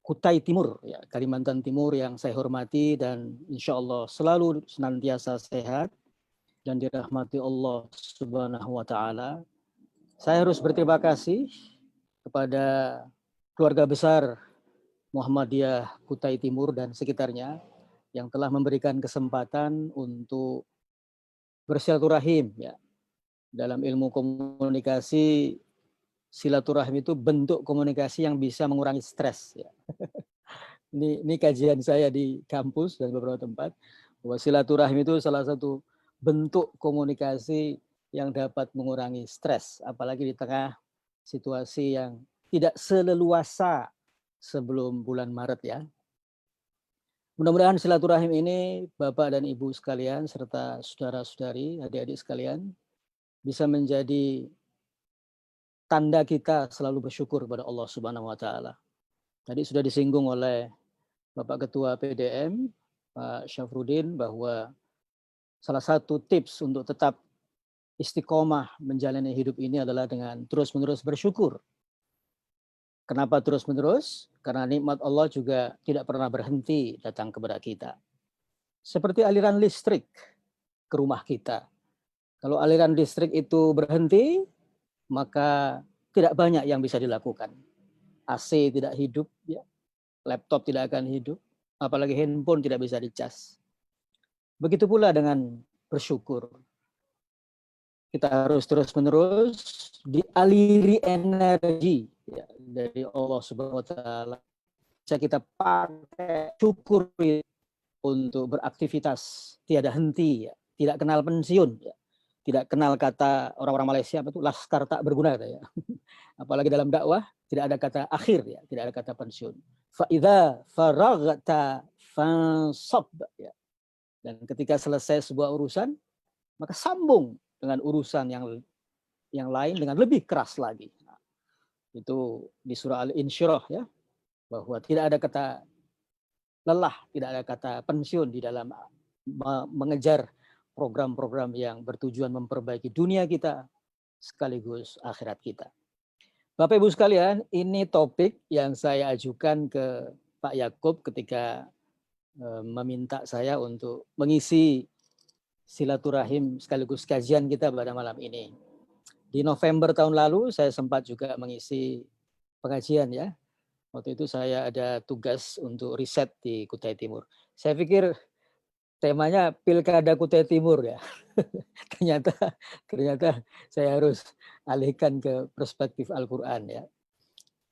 Kutai Timur, ya, Kalimantan Timur yang saya hormati dan insya Allah selalu senantiasa sehat dan dirahmati Allah Subhanahu wa Ta'ala. Saya harus berterima kasih kepada keluarga besar Muhammadiyah Kutai Timur dan sekitarnya yang telah memberikan kesempatan untuk bersilaturahim, ya. Dalam ilmu komunikasi, silaturahim itu bentuk komunikasi yang bisa mengurangi stres, ya. Ini kajian saya di kampus dan beberapa tempat, bahwa silaturahim itu salah satu bentuk komunikasi yang dapat mengurangi stres, apalagi di tengah situasi yang tidak seleluasa sebelum bulan Maret, ya. Mudah-mudahan silaturahim ini Bapak dan Ibu sekalian serta saudara-saudari, adik-adik sekalian bisa menjadi tanda kita selalu bersyukur kepada Allah Subhanahu wa Ta'ala. Tadi sudah disinggung oleh Bapak Ketua PDM, Pak Syafruddin, bahwa salah satu tips untuk tetap istiqomah menjalani hidup ini adalah dengan terus-menerus bersyukur. Kenapa terus-menerus? Karena nikmat Allah juga tidak pernah berhenti datang kepada kita. Seperti aliran listrik ke rumah kita. Kalau aliran listrik itu berhenti, maka tidak banyak yang bisa dilakukan. AC tidak hidup, ya. Laptop tidak akan hidup, apalagi handphone tidak bisa dicas. Begitu pula dengan bersyukur. Kita harus terus-menerus dialiri energi, ya, dari Allah Subhanahu wa Ta'ala. Bisa kita pakai syukur untuk beraktivitas tiada henti, ya. Tidak kenal pensiun, ya. Tidak kenal kata orang-orang Malaysia apa itu laskar tak berguna, ya. Apalagi dalam dakwah tidak ada kata akhir, ya, tidak ada kata pensiun. Fa idza faraghta fansab, ya. Dan ketika selesai sebuah urusan, maka sambung dengan urusan yang lain dengan lebih keras lagi. Nah, itu di surah Al-Insyirah, ya, bahwa tidak ada kata lelah, tidak ada kata pensiun di dalam mengejar program-program yang bertujuan memperbaiki dunia kita sekaligus akhirat kita. Bapak Ibu sekalian, ini topik yang saya ajukan ke Pak Yakub ketika meminta saya untuk mengisi silaturahim sekaligus kajian kita pada malam ini. Di November tahun lalu saya sempat juga mengisi pengajian, ya. Waktu itu saya ada tugas untuk riset di Kutai Timur. Saya pikir temanya Pilkada Kutai Timur, ya. ternyata saya harus alihkan ke perspektif Al-Qur'an, ya.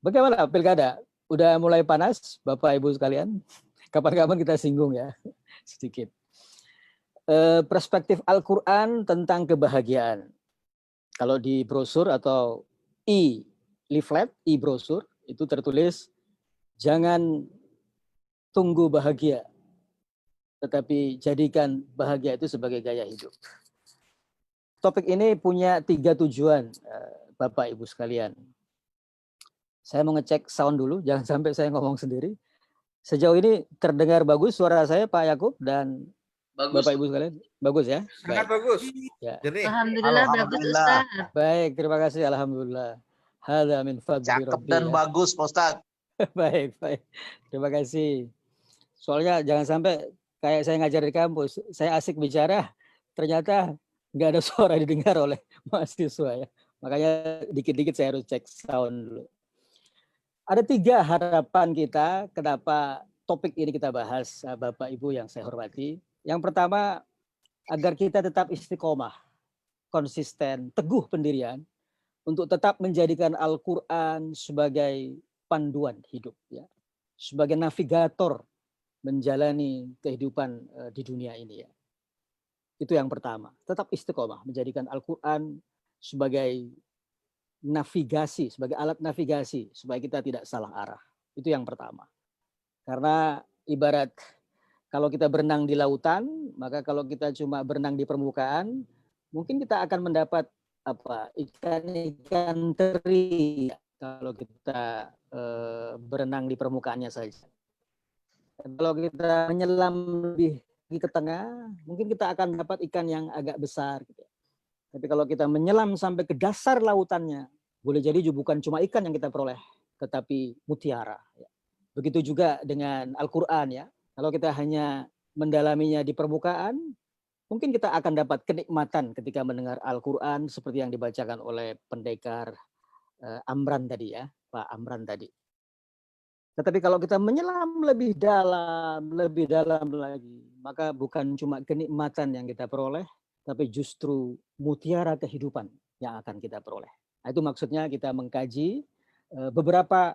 Bagaimana pilkada? Udah mulai panas Bapak Ibu sekalian? Kapan-kapan kita singgung, ya, sedikit. Perspektif Al-Quran tentang kebahagiaan. Kalau di brosur atau e-leaflet, e-brosur, itu tertulis, jangan tunggu bahagia, tetapi jadikan bahagia itu sebagai gaya hidup. Topik ini punya 3 tujuan, Bapak Ibu sekalian. Saya mau ngecek sound dulu, jangan sampai saya ngomong sendiri. Sejauh ini terdengar bagus suara saya, Pak Yakub dan Bagus. Bapak Ibu sekalian? Bagus, ya? Sangat bagus. Ya. Alhamdulillah bagus Ustaz. Baik, terima kasih. Alhamdulillah. Hadza min fadli Cakep Rabbi, dan ya. bagus, Pak Ustadz. Baik. Terima kasih. Soalnya jangan sampai kayak saya ngajar di kampus, saya asik bicara, ternyata nggak ada suara didengar oleh mahasiswa, ya. Makanya dikit-dikit saya harus cek sound dulu. Ada 3 harapan kita kenapa topik ini kita bahas, Bapak Ibu yang saya hormati. Yang pertama, agar kita tetap istiqomah, konsisten, teguh pendirian, untuk tetap menjadikan Al-Quran sebagai panduan hidup, ya, sebagai navigator menjalani kehidupan di dunia ini, ya. Itu yang pertama, tetap istiqomah, menjadikan Al-Quran sebagai navigasi, sebagai alat navigasi supaya kita tidak salah arah. Itu yang pertama. Karena ibarat kalau kita berenang di lautan, maka kalau kita cuma berenang di permukaan, mungkin kita akan mendapat ikan-ikan teri kalau kita berenang di permukaannya saja. Kalau kita menyelam lebih ke tengah, mungkin kita akan dapat ikan yang agak besar, gitu. Tapi kalau kita menyelam sampai ke dasar lautannya, boleh jadi bukan cuma ikan yang kita peroleh, tetapi mutiara, ya. Begitu juga dengan Al-Quran ya. Kalau kita hanya mendalaminya di permukaan, mungkin kita akan dapat kenikmatan ketika mendengar Al-Quran seperti yang dibacakan oleh pendekar Amran tadi ya, Pak Amran tadi. Tetapi kalau kita menyelam lebih dalam lagi, maka bukan cuma kenikmatan yang kita peroleh, tapi justru mutiara kehidupan yang akan kita peroleh. Nah, itu maksudnya kita mengkaji beberapa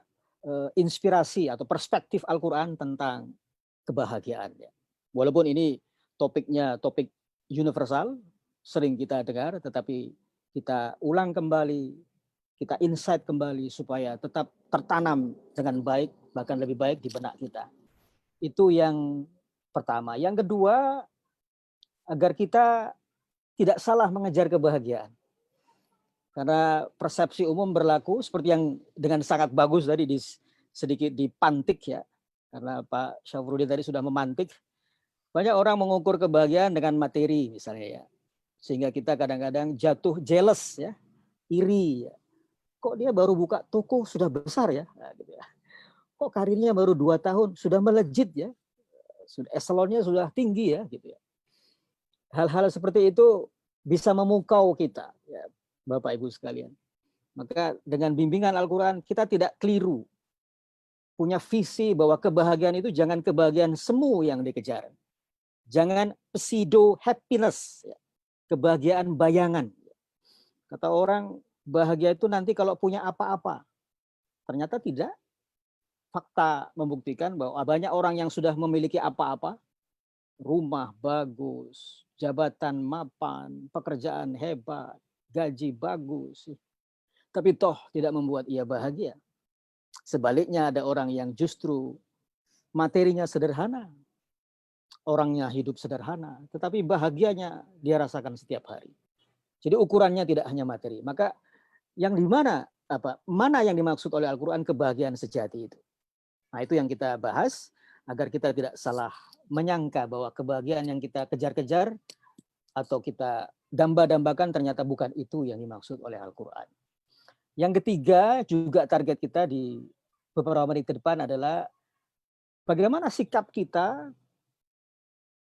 inspirasi atau perspektif Al-Quran tentang kebahagiaan. Walaupun ini topiknya topik universal, sering kita dengar, tetapi kita ulang kembali, kita insight kembali supaya tetap tertanam dengan baik, bahkan lebih baik di benak kita. Itu yang pertama. Yang kedua, agar kita tidak salah mengejar kebahagiaan. Karena persepsi umum berlaku seperti yang dengan sangat bagus tadi sedikit dipantik ya. Karena Pak Syafruddin tadi sudah memantik. Banyak orang mengukur kebahagiaan dengan materi misalnya ya. Sehingga kita kadang-kadang jatuh jealous ya, iri ya. Kok dia baru buka toko sudah besar ya, nah, gitu ya. Kok karirnya baru 2 tahun sudah melejit ya, sudah eselonnya sudah tinggi ya, gitu ya. Hal-hal seperti itu bisa memukau kita, ya, Bapak Ibu sekalian. Maka dengan bimbingan Al-Quran kita tidak keliru, punya visi bahwa kebahagiaan itu jangan kebahagiaan semu yang dikejar, jangan pseudo happiness, ya. Kebahagiaan bayangan. Kata orang bahagia itu nanti kalau punya apa-apa. Ternyata tidak. Fakta membuktikan bahwa banyak orang yang sudah memiliki apa-apa, rumah bagus, jabatan mapan, pekerjaan hebat, gaji bagus, tapi toh tidak membuat ia bahagia. Sebaliknya ada orang yang justru materinya sederhana, orangnya hidup sederhana, tetapi bahagianya dia rasakan setiap hari. Jadi ukurannya tidak hanya materi. Maka yang di mana mana yang dimaksud oleh Al-Quran kebahagiaan sejati itu. Nah, itu yang kita bahas agar kita tidak salah menyangka bahwa kebahagiaan yang kita kejar-kejar atau kita damba-dambakan ternyata bukan itu yang dimaksud oleh Al-Quran. Yang ketiga juga target kita di beberapa menit ke depan adalah bagaimana sikap kita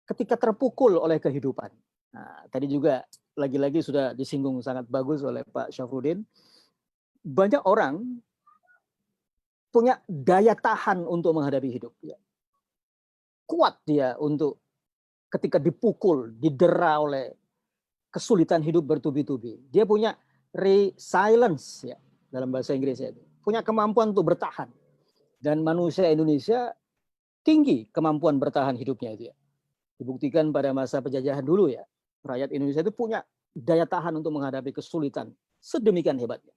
ketika terpukul oleh kehidupan. Nah, tadi juga lagi-lagi sudah disinggung sangat bagus oleh Pak Syafruddin. Banyak orang punya daya tahan untuk menghadapi hidup. Kuat dia untuk ketika dipukul, didera oleh kesulitan hidup bertubi-tubi. Dia punya resilience ya, dalam bahasa Inggris itu. Punya kemampuan untuk bertahan. Dan manusia Indonesia tinggi kemampuan bertahan hidupnya itu ya. Dibuktikan pada masa penjajahan dulu ya. Rakyat Indonesia itu punya daya tahan untuk menghadapi kesulitan sedemikian hebatnya.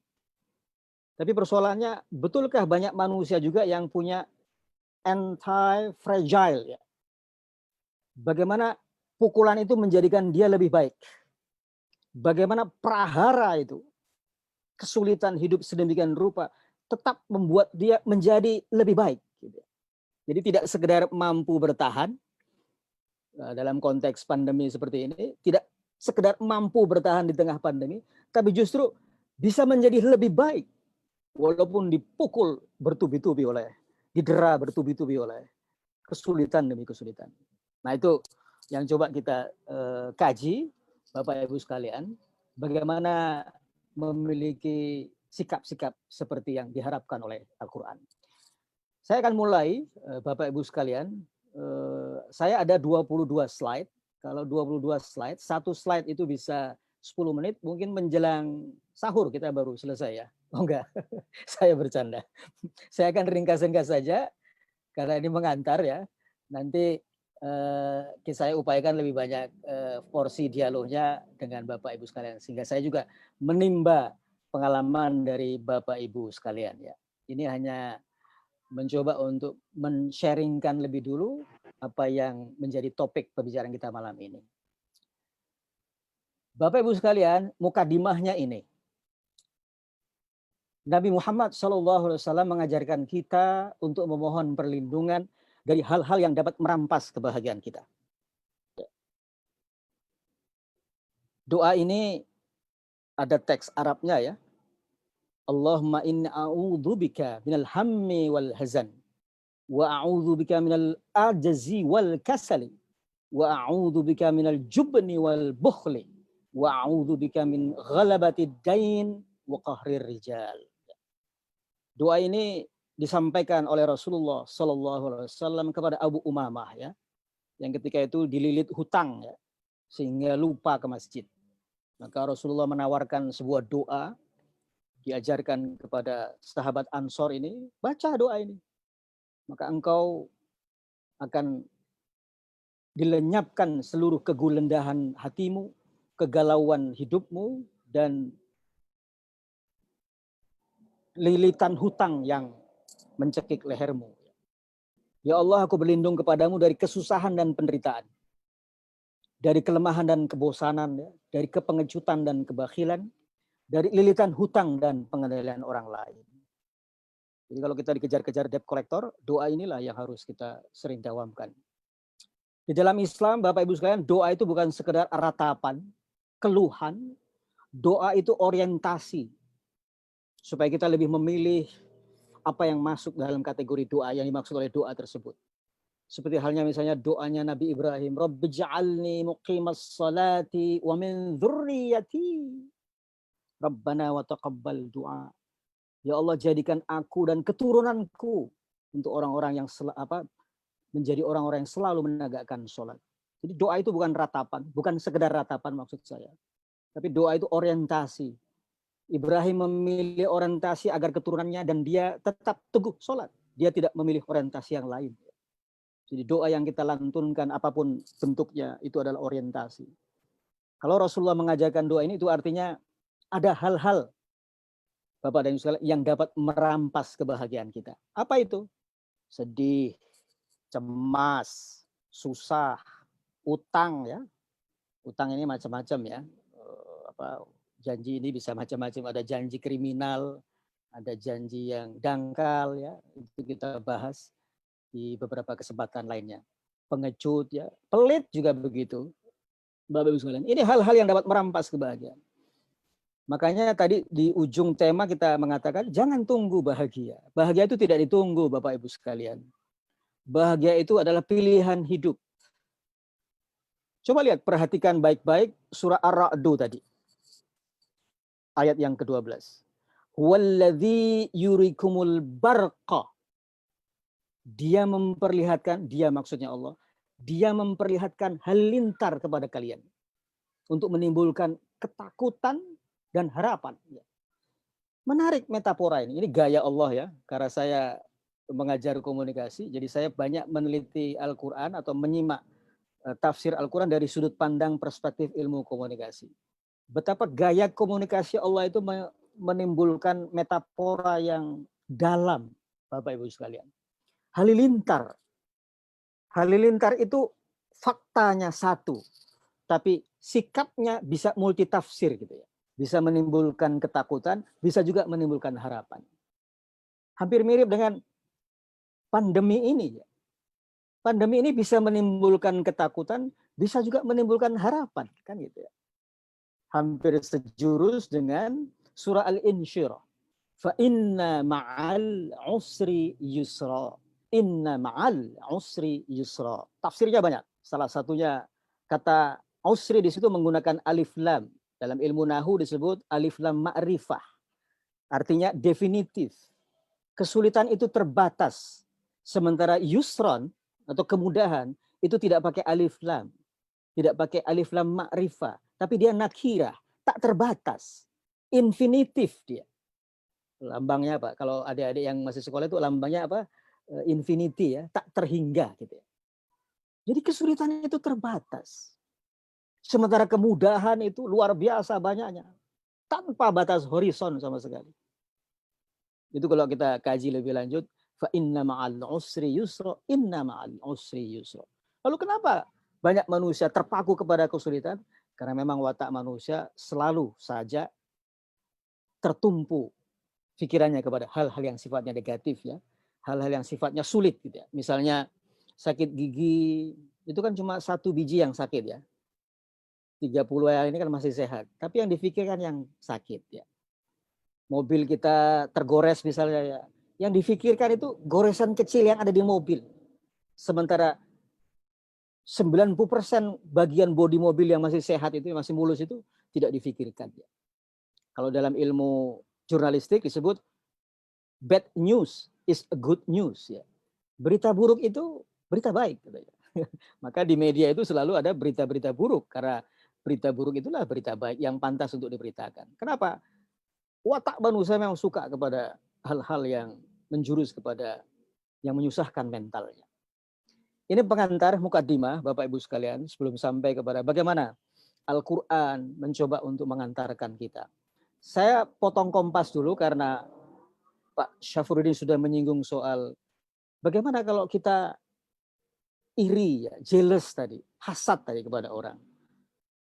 Tapi persoalannya, betulkah banyak manusia juga yang punya anti-fragile ya? Bagaimana pukulan itu menjadikan dia lebih baik? Bagaimana prahara itu, kesulitan hidup sedemikian rupa, tetap membuat dia menjadi lebih baik. Jadi tidak sekedar mampu bertahan, dalam konteks pandemi seperti ini, tidak sekedar mampu bertahan di tengah pandemi, tapi justru bisa menjadi lebih baik. Walaupun dipukul bertubi-tubi didera bertubi-tubi oleh kesulitan demi kesulitan. Nah itu yang coba kita kaji, Bapak Ibu sekalian, bagaimana memiliki sikap-sikap seperti yang diharapkan oleh Al-Quran. Saya akan mulai, Bapak Ibu sekalian, saya ada 22 slide. Kalau 22 slide, satu slide itu bisa 10 menit, mungkin menjelang sahur kita baru selesai ya. Oh enggak, saya bercanda. Saya akan ringkas-ringkas saja, karena ini mengantar ya. Nanti saya upayakan lebih banyak porsi dialognya dengan Bapak Ibu sekalian. Sehingga saya juga menimba pengalaman dari Bapak Ibu sekalian ya. Ini hanya mencoba untuk men-sharingkan lebih dulu apa yang menjadi topik pembicaraan kita malam ini. Bapak Ibu sekalian, mukadimahnya ini. Nabi Muhammad SAW mengajarkan kita untuk memohon perlindungan dari hal-hal yang dapat merampas kebahagiaan kita. Doa ini ada teks Arabnya ya. Allahumma inni a'udzubika minal hammi wal hazan wa a'udzubika minal ajzi wal kasali, wa a'udzubika minal jubni wal bukhli, wa a'udzubika min ghalabatid dain wa qahrir rijal. Doa ini disampaikan oleh Rasulullah Sallallahu Alaihi Wasallam kepada Abu Umamah ya, yang ketika itu dililit hutang ya, sehingga lupa ke masjid. Maka Rasulullah menawarkan sebuah doa, diajarkan kepada sahabat Ansor ini, baca doa ini. Maka engkau akan dilenyapkan seluruh kegulendahan hatimu, kegalauan hidupmu, dan lilitan hutang yang mencekik lehermu. Ya Allah, aku berlindung kepadamu dari kesusahan dan penderitaan, dari kelemahan dan kebosanan, ya, dari kepengecutan dan kebakhilan, dari lilitan hutang dan pengendalian orang lain. Jadi kalau kita dikejar-kejar debt collector, doa inilah yang harus kita sering dawamkan. Di dalam Islam, Bapak Ibu sekalian, doa itu bukan sekedar ratapan, keluhan. Doa itu orientasi. Supaya kita lebih memilih apa yang masuk dalam kategori doa yang dimaksud oleh doa tersebut. Seperti halnya misalnya doanya Nabi Ibrahim, Rabbi ja'alni muqimas salati wa min dzurriyyati. Rabbana wa taqabbal du'a. Ya Allah, jadikan aku dan keturunanku untuk orang-orang yang menjadi orang-orang yang selalu menegakkan sholat. Jadi doa itu bukan ratapan, bukan sekedar ratapan maksud saya. Tapi doa itu orientasi. Ibrahim memilih orientasi agar keturunannya dan dia tetap teguh sholat. Dia tidak memilih orientasi yang lain. Jadi doa yang kita lantunkan apapun bentuknya itu adalah orientasi. Kalau Rasulullah mengajarkan doa ini itu artinya ada hal-hal Bapak dan Ibu sekalian yang dapat merampas kebahagiaan kita. Apa itu? Sedih, cemas, susah, utang ya. Utang ini macam-macam ya. Janji ini bisa macam-macam. Ada janji kriminal, ada janji yang dangkal ya. Itu kita bahas di beberapa kesempatan lainnya. Pengecut ya, pelit juga begitu. Bapak Ibu sekalian, ini hal-hal yang dapat merampas kebahagiaan. Makanya tadi di ujung tema kita mengatakan jangan tunggu bahagia. Bahagia itu tidak ditunggu Bapak Ibu sekalian. Bahagia itu adalah pilihan hidup. Coba lihat, perhatikan baik-baik surah Ar-Ra'du tadi. Ayat yang ke-12. Huwallazi yurikumul barqa. Dia memperlihatkan, dia maksudnya Allah, dia memperlihatkan halilintar kepada kalian untuk menimbulkan ketakutan dan harapan. Menarik metafora ini. Ini gaya Allah ya. Karena saya mengajar komunikasi, jadi saya banyak meneliti Al-Quran atau menyimak tafsir Al-Quran dari sudut pandang perspektif ilmu komunikasi. Betapa gaya komunikasi Allah itu menimbulkan metafora yang dalam, Bapak Ibu sekalian. Halilintar. Halilintar itu faktanya satu, tapi sikapnya bisa multitafsir gitu ya. Bisa menimbulkan ketakutan, bisa juga menimbulkan harapan. Hampir mirip dengan pandemi ini. Pandemi ini bisa menimbulkan ketakutan, bisa juga menimbulkan harapan, kan gitu ya. Hampir sejurus dengan surah Al-Insyirah. Fa inna ma'al usri yusra. Inna ma'al usri yusra. Tafsirnya banyak. Salah satunya kata usri di situ menggunakan alif lam. Dalam ilmu nahu disebut alif lam ma'rifah. Artinya definitif. Kesulitan itu terbatas. Sementara yusron atau kemudahan itu tidak pakai alif lam. Tidak pakai alif lam ma'rifah. Tapi dia nakirah. Tak terbatas. Infinitif dia. Lambangnya apa? Kalau adik-adik yang masih sekolah itu lambangnya apa? Infinity ya. Tak terhingga gitu ya. Jadi kesulitan itu terbatas. Sementara kemudahan itu luar biasa banyaknya. Tanpa batas horizon sama sekali. Itu kalau kita kaji lebih lanjut. Fa inna ma'al usri yusra. Inna ma'al usri yusra. Lalu kenapa banyak manusia terpaku kepada kesulitan? Karena memang watak manusia selalu saja tertumpu pikirannya kepada hal-hal yang sifatnya negatif ya. Hal-hal yang sifatnya sulit gitu ya. Misalnya sakit gigi, itu kan cuma 1 biji yang sakit ya. 30 yang ini kan masih sehat, tapi yang difikirkan yang sakit ya. Mobil kita tergores misalnya ya, Yang difikirkan itu goresan kecil yang ada di mobil. Sementara 90% bagian bodi mobil yang masih sehat itu, yang masih mulus itu tidak difikirkan. Kalau dalam ilmu jurnalistik disebut bad news is a good news. Ya. Berita buruk itu berita baik. Maka di media itu selalu ada berita-berita buruk, karena berita buruk itulah berita baik yang pantas untuk diberitakan. Kenapa? Watak manusia memang suka kepada hal-hal yang menjurus kepada yang menyusahkan mentalnya. Ini pengantar mukadimah Bapak Ibu sekalian sebelum sampai kepada bagaimana Al-Quran mencoba untuk mengantarkan kita. Saya potong kompas dulu karena Pak Syafruddin sudah menyinggung soal bagaimana kalau kita iri, ya, jealous tadi, hasad tadi kepada orang.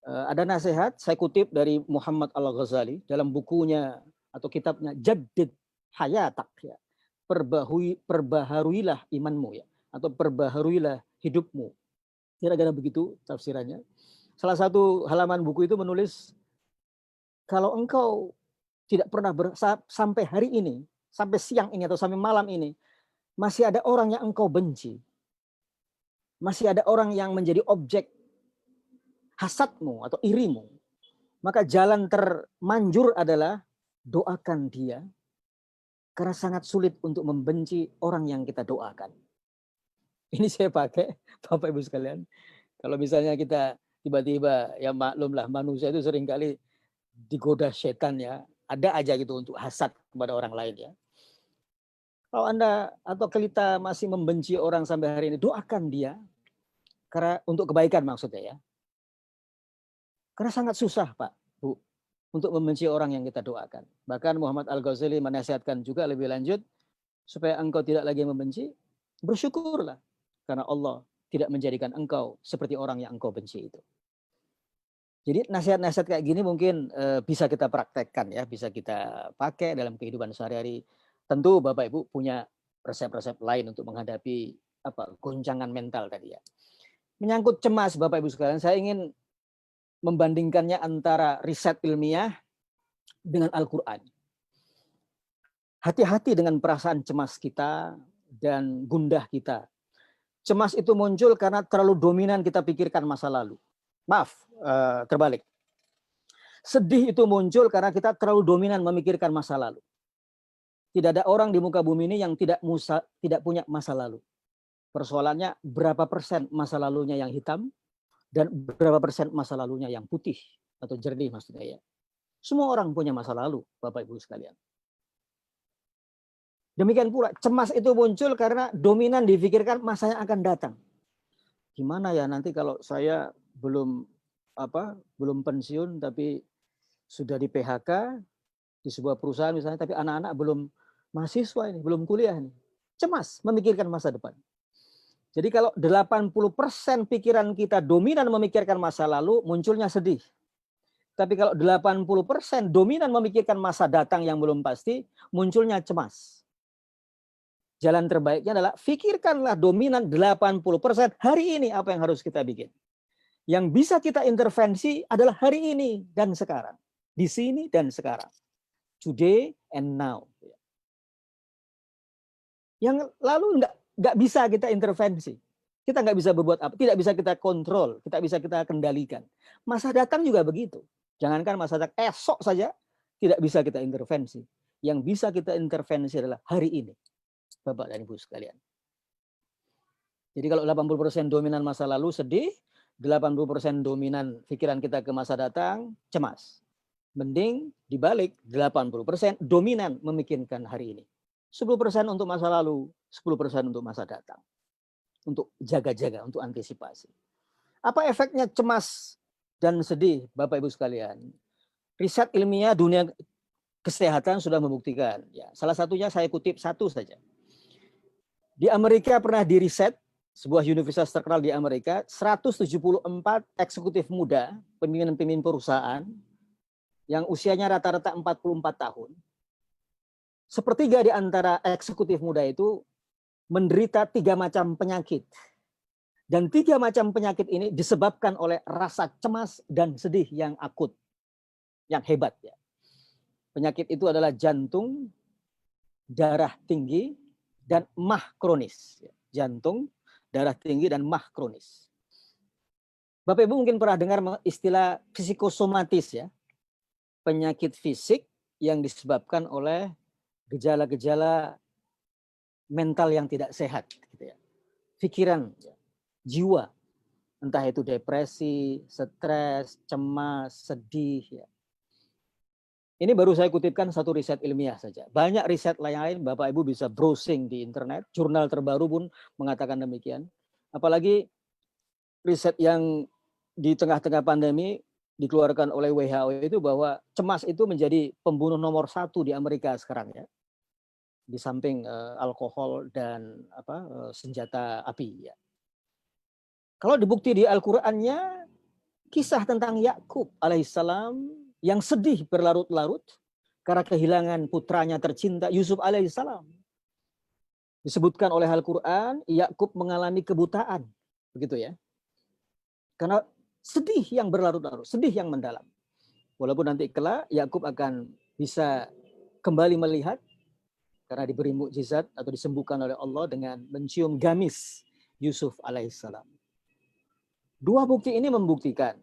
Ada nasihat, saya kutip dari Muhammad Al-Ghazali dalam bukunya atau kitabnya Jaddid Hayatak, ya. Perbaharuilah imanmu, ya, atau perbaharuilah hidupmu. Kira-kira begitu tafsirannya. Salah satu halaman buku itu menulis, kalau engkau tidak pernah sampai hari ini, sampai siang ini atau sampai malam ini, masih ada orang yang engkau benci, masih ada orang yang menjadi objek hasadmu atau irimu, maka jalan termanjur adalah doakan dia, karena sangat sulit untuk membenci orang yang kita doakan. Ini saya pakai, Bapak Ibu sekalian. Kalau misalnya kita tiba-tiba, ya maklumlah manusia itu seringkali digoda setan, ya. Ada aja gitu untuk hasad kepada orang lain, ya. Kalau Anda atau kita masih membenci orang sampai hari ini, doakan dia, karena untuk kebaikan maksudnya, ya. Karena sangat susah, Pak, Bu, untuk membenci orang yang kita doakan. Bahkan Muhammad Al-Ghazali menasihatkan juga lebih lanjut, supaya engkau tidak lagi membenci, bersyukurlah. Karena Allah tidak menjadikan engkau seperti orang yang engkau benci itu. Jadi nasihat-nasihat kayak gini mungkin bisa kita praktekkan, ya, bisa kita pakai dalam kehidupan sehari-hari. Tentu Bapak Ibu punya resep-resep lain untuk menghadapi goncangan mental tadi, ya. Menyangkut cemas Bapak Ibu sekalian, saya ingin membandingkannya antara riset ilmiah dengan Al-Quran. Hati-hati dengan perasaan cemas kita dan gundah kita. Cemas itu muncul karena terlalu dominan kita pikirkan masa lalu. Maaf, terbalik. Sedih itu muncul karena kita terlalu dominan memikirkan masa lalu. Tidak ada orang di muka bumi ini yang tidak punya masa lalu. Persoalannya berapa persen masa lalunya yang hitam dan berapa persen masa lalunya yang putih atau jernih maksudnya, ya. Semua orang punya masa lalu, Bapak Ibu sekalian. Demikian pula cemas itu muncul karena dominan difikirkan masa yang akan datang. Gimana ya nanti kalau saya belum pensiun tapi sudah di PHK di sebuah perusahaan misalnya, tapi anak-anak belum mahasiswa ini, belum kuliah ini. Cemas memikirkan masa depan. Jadi kalau 80% pikiran kita dominan memikirkan masa lalu, munculnya sedih. Tapi kalau 80% dominan memikirkan masa datang yang belum pasti, munculnya cemas. Jalan terbaiknya adalah pikirkanlah dominan 80% hari ini apa yang harus kita bikin. Yang bisa kita intervensi adalah hari ini dan sekarang. Di sini dan sekarang. Today and now. Yang lalu nggak bisa kita intervensi. Kita nggak bisa berbuat apa, tidak bisa kita kontrol, tidak bisa kita kendalikan. Masa datang juga begitu. Jangankan masa datang, esok saja tidak bisa kita intervensi. Yang bisa kita intervensi adalah hari ini. Bapak dan Ibu sekalian. Jadi kalau 80% dominan masa lalu sedih, 80% dominan pikiran kita ke masa datang cemas. Mending dibalik 80% dominan memikirkan hari ini. 10% untuk masa lalu, 10% untuk masa datang. Untuk jaga-jaga, untuk antisipasi. Apa efeknya cemas dan sedih, Bapak Ibu sekalian? Riset ilmiah dunia kesehatan sudah membuktikan. Ya, salah satunya saya kutip satu saja. Di Amerika pernah diriset, sebuah universitas terkenal di Amerika, 174 eksekutif muda, pemimpin perusahaan, yang usianya rata-rata 44 tahun. Sepertiga di antara eksekutif muda itu menderita 3 macam penyakit. Dan 3 macam penyakit ini disebabkan oleh rasa cemas dan sedih yang akut, yang hebat, ya. Penyakit itu adalah jantung, darah tinggi, dan MAH kronis. Jantung, darah tinggi, dan MAH kronis. Bapak Ibu mungkin pernah dengar istilah psikosomatis ya. Penyakit fisik yang disebabkan oleh gejala-gejala mental yang tidak sehat. Gitu ya. Pikiran, jiwa, entah itu depresi, stres, cemas, sedih. Ya. Ini baru saya kutipkan satu riset ilmiah saja. Banyak riset lain Bapak Ibu bisa browsing di internet. Jurnal terbaru pun mengatakan demikian. Apalagi riset yang di tengah-tengah pandemi dikeluarkan oleh WHO itu bahwa cemas itu menjadi pembunuh nomor 1 di Amerika sekarang ya. Di samping alkohol dan senjata api ya. Kalau dibukti di Al-Qur'annya kisah tentang Yakub alaihissalam yang sedih berlarut-larut karena kehilangan putranya tercinta Yusuf alaihissalam. Disebutkan oleh Al-Qur'an Yakub mengalami kebutaan, begitu ya. Karena sedih yang berlarut-larut, sedih yang mendalam. Walaupun nanti kelak Yakub akan bisa kembali melihat karena diberi mukjizat atau disembuhkan oleh Allah dengan mencium gamis Yusuf alaihissalam. Dua bukti ini membuktikan,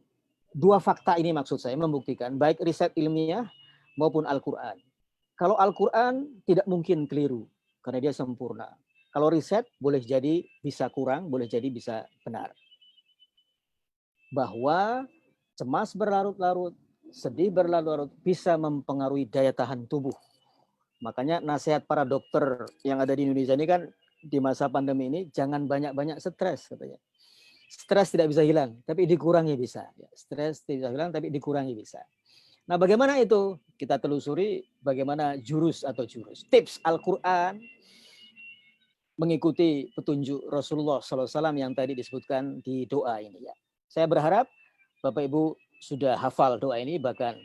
dua fakta ini maksud saya membuktikan baik riset ilmiah maupun Al-Quran. Kalau Al-Quran tidak mungkin keliru karena dia sempurna. Kalau riset boleh jadi bisa kurang, boleh jadi bisa benar. Bahwa cemas berlarut-larut, sedih berlarut-larut bisa mempengaruhi daya tahan tubuh. Makanya nasihat para dokter yang ada di Indonesia ini kan di masa pandemi ini jangan banyak-banyak stres katanya. Stres tidak bisa hilang, tapi dikurangi bisa. Stres tidak bisa hilang, tapi dikurangi bisa. Nah bagaimana itu? Kita telusuri bagaimana jurus tips Al-Quran mengikuti petunjuk Rasulullah SAW yang tadi disebutkan di doa ini ya. Saya berharap Bapak Ibu sudah hafal doa ini bahkan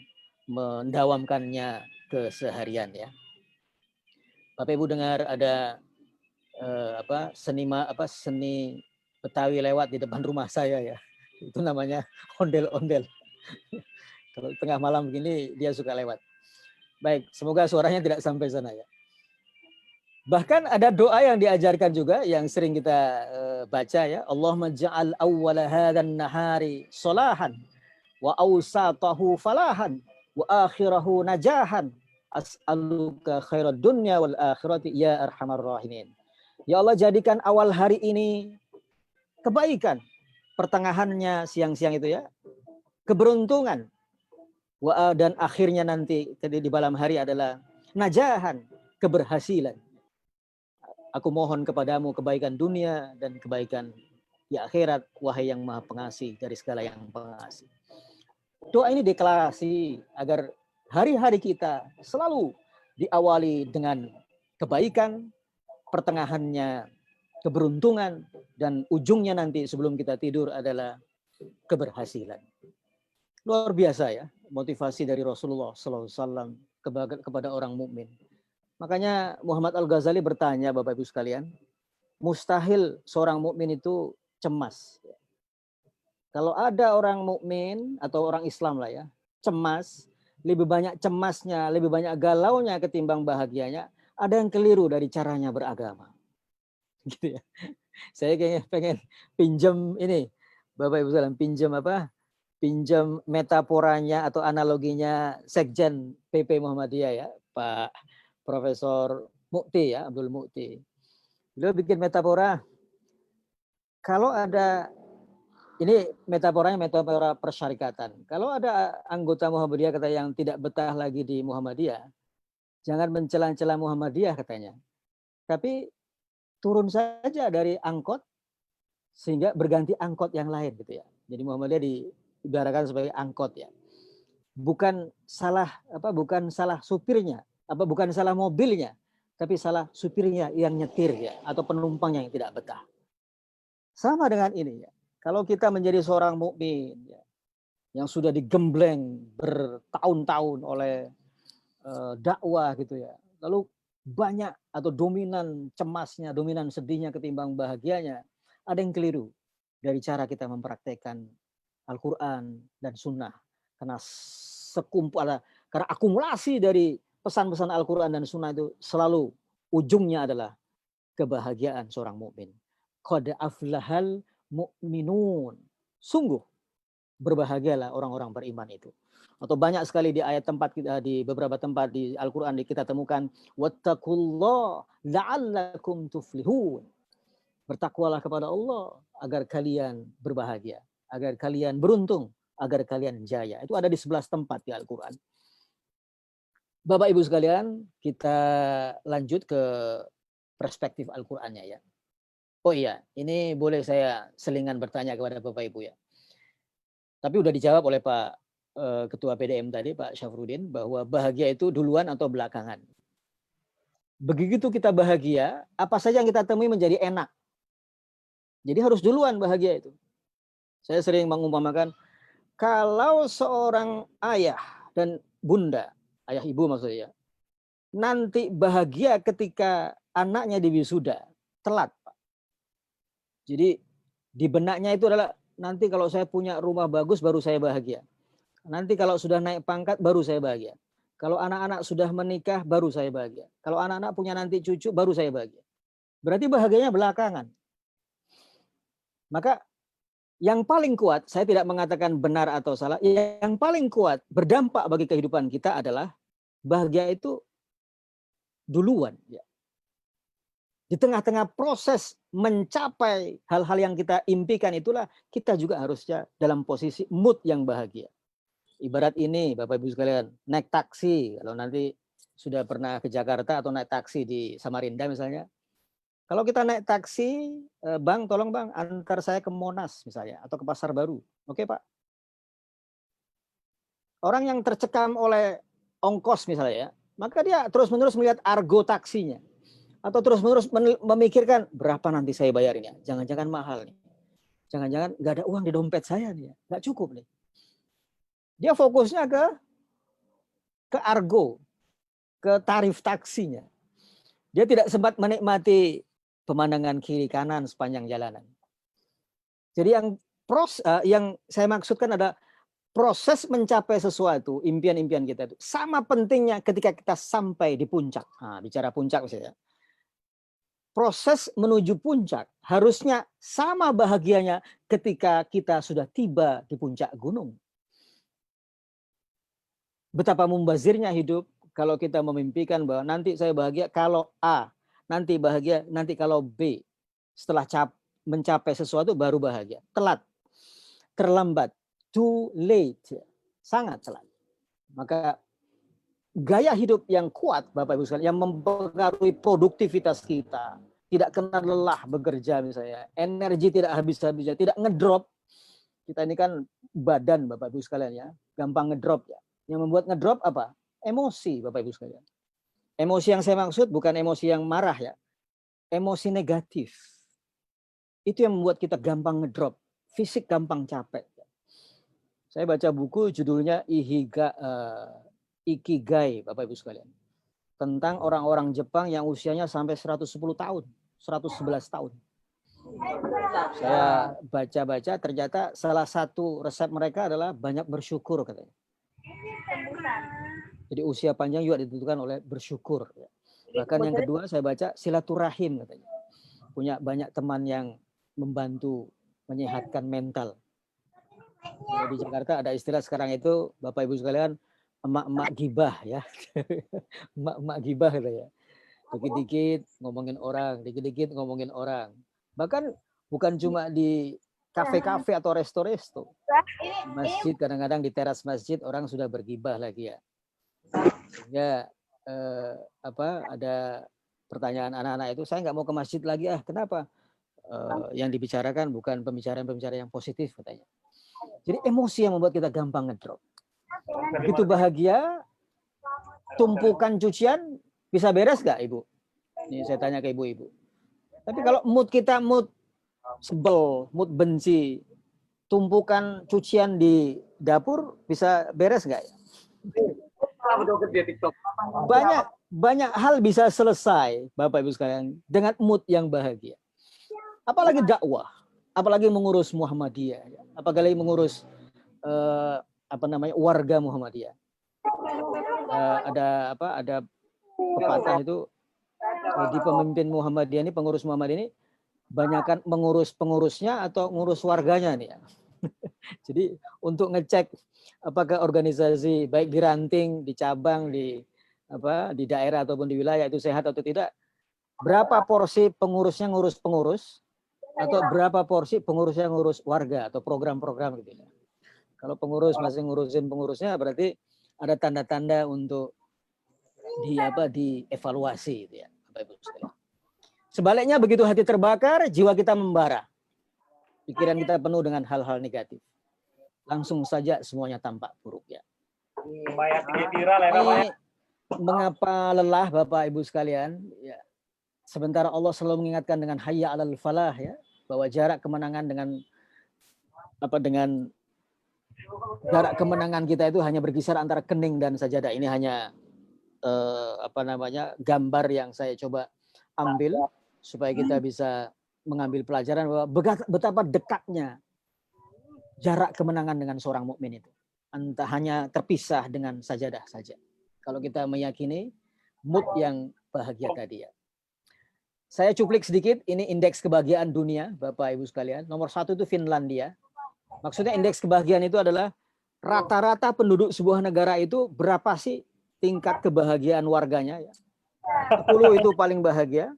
mendawamkannya keseharian ya. Bapak Ibu dengar ada seni Betawi lewat di depan rumah saya ya. Itu namanya ondel-ondel. Kalau tengah malam begini dia suka lewat. Baik, semoga suaranya tidak sampai sana ya. Bahkan ada doa yang diajarkan juga yang sering kita baca ya. Allahumma ja'al awwala hadan nahari solahan wa awsatahu falahan wa akhirahu najahan as'aluka khairad dunya wal akhirati ya arhamar rahimin. Ya Allah jadikan awal hari ini kebaikan, pertengahannya siang-siang itu ya, keberuntungan, dan akhirnya nanti di malam hari adalah najahan, keberhasilan. Aku mohon kepadamu kebaikan dunia dan kebaikan di akhirat, wahai yang maha pengasih dari segala yang pengasih. Doa ini deklarasi agar hari-hari kita selalu diawali dengan kebaikan, pertengahannya keberuntungan, dan ujungnya nanti sebelum kita tidur adalah keberhasilan. Luar biasa ya motivasi dari Rasulullah SAW kepada orang mukmin. Makanya Muhammad Al-Ghazali bertanya Bapak Ibu sekalian, mustahil seorang mukmin itu cemas. Kalau ada orang mukmin atau orang Islam lah ya, cemas, lebih banyak cemasnya, lebih banyak galaunya ketimbang bahagianya, ada yang keliru dari caranya beragama. Gitu ya. Saya kayaknya pengen pinjam ini, Bapak Ibu sekalian, pinjam metaforanya atau analoginya Sekjen PP Muhammadiyah ya, Pak Profesor Mukti ya, Abdul Mukti. Beliau bikin metafora, kalau ada, ini metafora persyarikatan. Kalau ada anggota Muhammadiyah kata yang tidak betah lagi di Muhammadiyah, jangan mencela-cela Muhammadiyah katanya. Tapi turun saja dari angkot sehingga berganti angkot yang lain gitu ya. Jadi Muhammadiyah diibaratkan sebagai angkot ya. Bukan salah supirnya, bukan salah mobilnya, tapi salah supirnya yang nyetir ya, atau penumpangnya yang tidak betah. Sama dengan ini ya. Kalau kita menjadi seorang mukmin ya, yang sudah digembleng bertahun-tahun oleh dakwah gitu ya. Lalu banyak atau dominan cemasnya, dominan sedihnya ketimbang bahagianya, ada yang keliru dari cara kita mempraktekkan Al-Quran dan Sunnah. Karena karena akumulasi dari pesan-pesan Al-Quran dan Sunnah itu selalu ujungnya adalah kebahagiaan seorang mukmin. Qad aflahal mu'minun. Sungguh berbahagialah orang-orang beriman itu. Atau banyak sekali di ayat tempat kita, di beberapa tempat di Al-Qur'an kita temukan wattaqullah la'allakum tuflihun. Bertakwalah kepada Allah agar kalian berbahagia, agar kalian beruntung, agar kalian jaya. Itu ada di 11 tempat di Al-Qur'an. Bapak Ibu sekalian, kita lanjut ke perspektif Al-Qur'annya ya. Oh iya, ini boleh saya selingan bertanya kepada Bapak Ibu ya. Tapi udah dijawab oleh Pak Ketua PDM tadi, Pak Syafruddin, bahwa bahagia itu duluan atau belakangan. Begitu kita bahagia, apa saja yang kita temui menjadi enak. Jadi harus duluan bahagia itu. Saya sering mengumpamakan, kalau seorang ayah dan bunda, ayah ibu maksudnya, nanti bahagia ketika anaknya diwisuda, telat, Pak. Jadi di benaknya itu adalah, nanti kalau saya punya rumah bagus baru saya bahagia. Nanti kalau sudah naik pangkat baru saya bahagia. Kalau anak-anak sudah menikah baru saya bahagia. Kalau anak-anak punya nanti cucu baru saya bahagia. Berarti bahagianya belakangan. Maka yang paling kuat, saya tidak mengatakan benar atau salah, yang paling kuat berdampak bagi kehidupan kita adalah bahagia itu duluan. Ya. Di tengah-tengah proses mencapai hal-hal yang kita impikan itulah kita juga harusnya dalam posisi mood yang bahagia. Ibarat ini Bapak Ibu sekalian, naik taksi, kalau nanti sudah pernah ke Jakarta atau naik taksi di Samarinda misalnya. Kalau kita naik taksi, Bang, tolong Bang, antar saya ke Monas misalnya, atau ke Pasar Baru. Oke Pak. Orang yang tercekam oleh ongkos misalnya ya, maka dia terus-menerus melihat argo taksinya. Atau terus-menerus memikirkan, berapa nanti saya bayarnya? Jangan-jangan mahal nih. Jangan-jangan nggak ada uang di dompet saya nih, nggak cukup nih. Dia fokusnya ke argo, ke tarif taksinya. Dia tidak sempat menikmati pemandangan kiri kanan sepanjang jalanan. Jadi yang saya maksudkan adalah proses mencapai sesuatu, impian-impian kita itu sama pentingnya ketika kita sampai di puncak. Nah, bicara puncak misalnya. Proses menuju puncak harusnya sama bahagianya ketika kita sudah tiba di puncak gunung. Betapa membazirnya hidup kalau kita memimpikan bahwa nanti saya bahagia kalau A, nanti bahagia nanti kalau B. Setelah mencapai sesuatu baru bahagia. Telat, terlambat, too late, sangat telat. Maka gaya hidup yang kuat Bapak Ibu sekalian, yang mempengaruhi produktivitas kita, tidak kenal lelah bekerja misalnya, energi tidak habis-habisnya, tidak ngedrop. Kita ini kan badan Bapak Ibu sekalian ya, gampang ngedrop ya. Yang membuat ngedrop apa? Emosi Bapak Ibu sekalian. Emosi yang saya maksud bukan emosi yang marah ya. Emosi negatif. Itu yang membuat kita gampang ngedrop. Fisik gampang capek. Saya baca buku judulnya Ikigai Bapak Ibu sekalian. Tentang orang-orang Jepang yang usianya sampai 110 tahun. 111 tahun. Saya baca-baca ternyata salah satu resep mereka adalah banyak bersyukur katanya. Jadi usia panjang juga ditentukan oleh bersyukur. Bahkan yang kedua saya baca silaturahim katanya. Punya banyak teman yang membantu menyehatkan mental. Ya, di Jakarta ada istilah sekarang itu Bapak Ibu sekalian emak-emak gibah ya. Emak-emak gibah katanya. Dikit-dikit ngomongin orang, dikit-dikit ngomongin orang. Bahkan bukan cuma di kafe-kafe atau resto-resto. Masjid kadang-kadang di teras masjid orang sudah bergibah lagi ya. Sehingga ada pertanyaan anak-anak itu, saya nggak mau ke masjid lagi kenapa? Yang dibicarakan bukan pembicaraan-pembicaraan yang positif katanya. Jadi emosi yang membuat kita gampang ngedrop. Begitu bahagia, tumpukan cucian bisa beres nggak Ibu? Ini saya tanya ke ibu-ibu. Tapi kalau mood kita mood sebel, mood benci, tumpukan cucian di dapur bisa beres nggak? Banyak hal bisa selesai Bapak Ibu sekalian dengan mood yang bahagia. Apalagi dakwah, apalagi mengurus Muhammadiyah, apalagi mengurus warga Muhammadiyah. Ada pepatah itu Jadi pemimpin Muhammadiyah ini, pengurus Muhammadiyah ini banyakkan mengurus pengurusnya atau ngurus warganya nih ya. Jadi untuk ngecek apakah organisasi baik di ranting, di cabang, di daerah ataupun di wilayah itu sehat atau tidak, berapa porsi pengurusnya ngurus pengurus atau berapa porsi pengurusnya ngurus warga atau program-program gitu ya. Kalau pengurus masih ngurusin pengurusnya berarti ada tanda-tanda untuk dievaluasi gitu ya, Bapak Ibu sekalian. Sebaliknya begitu hati terbakar, jiwa kita membara. Pikiran kita penuh dengan hal-hal negatif. Langsung saja semuanya tampak buruk ya. Ini mengapa lelah Bapak Ibu sekalian? Ya, sebentar Allah selalu mengingatkan dengan hayya 'alal falah ya, bahwa jarak kemenangan dengan jarak kemenangan kita itu hanya berkisar antara kening dan sajadah. Ini hanya gambar yang saya coba ambil supaya kita bisa mengambil pelajaran bahwa betapa dekatnya jarak kemenangan dengan seorang mukmin itu. Entah hanya terpisah dengan sajadah saja. Kalau kita meyakini mood yang bahagia tadi ya. Saya cuplik sedikit, ini indeks kebahagiaan dunia, Bapak Ibu sekalian. Nomor 1 itu Finlandia. Maksudnya indeks kebahagiaan itu adalah rata-rata penduduk sebuah negara itu berapa sih tingkat kebahagiaan warganya ya. 10 itu paling bahagia.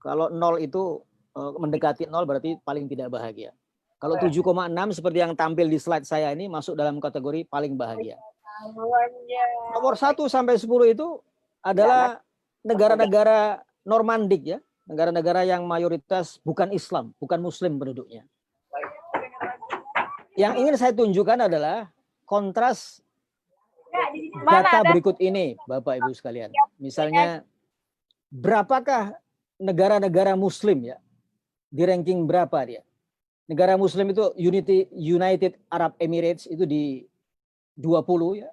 Kalau 0 itu mendekati 0 berarti paling tidak bahagia. Kalau 7,6 seperti yang tampil di slide saya ini masuk dalam kategori paling bahagia. Nomor 1 sampai 10 itu adalah negara-negara Normandik ya. Negara-negara yang mayoritas bukan Islam, bukan Muslim penduduknya. Yang ingin saya tunjukkan adalah kontras data berikut ini, Bapak Ibu sekalian. Misalnya, berapakah negara-negara Muslim ya? Di ranking berapa dia? Negara Muslim itu United Arab Emirates itu di 20 ya.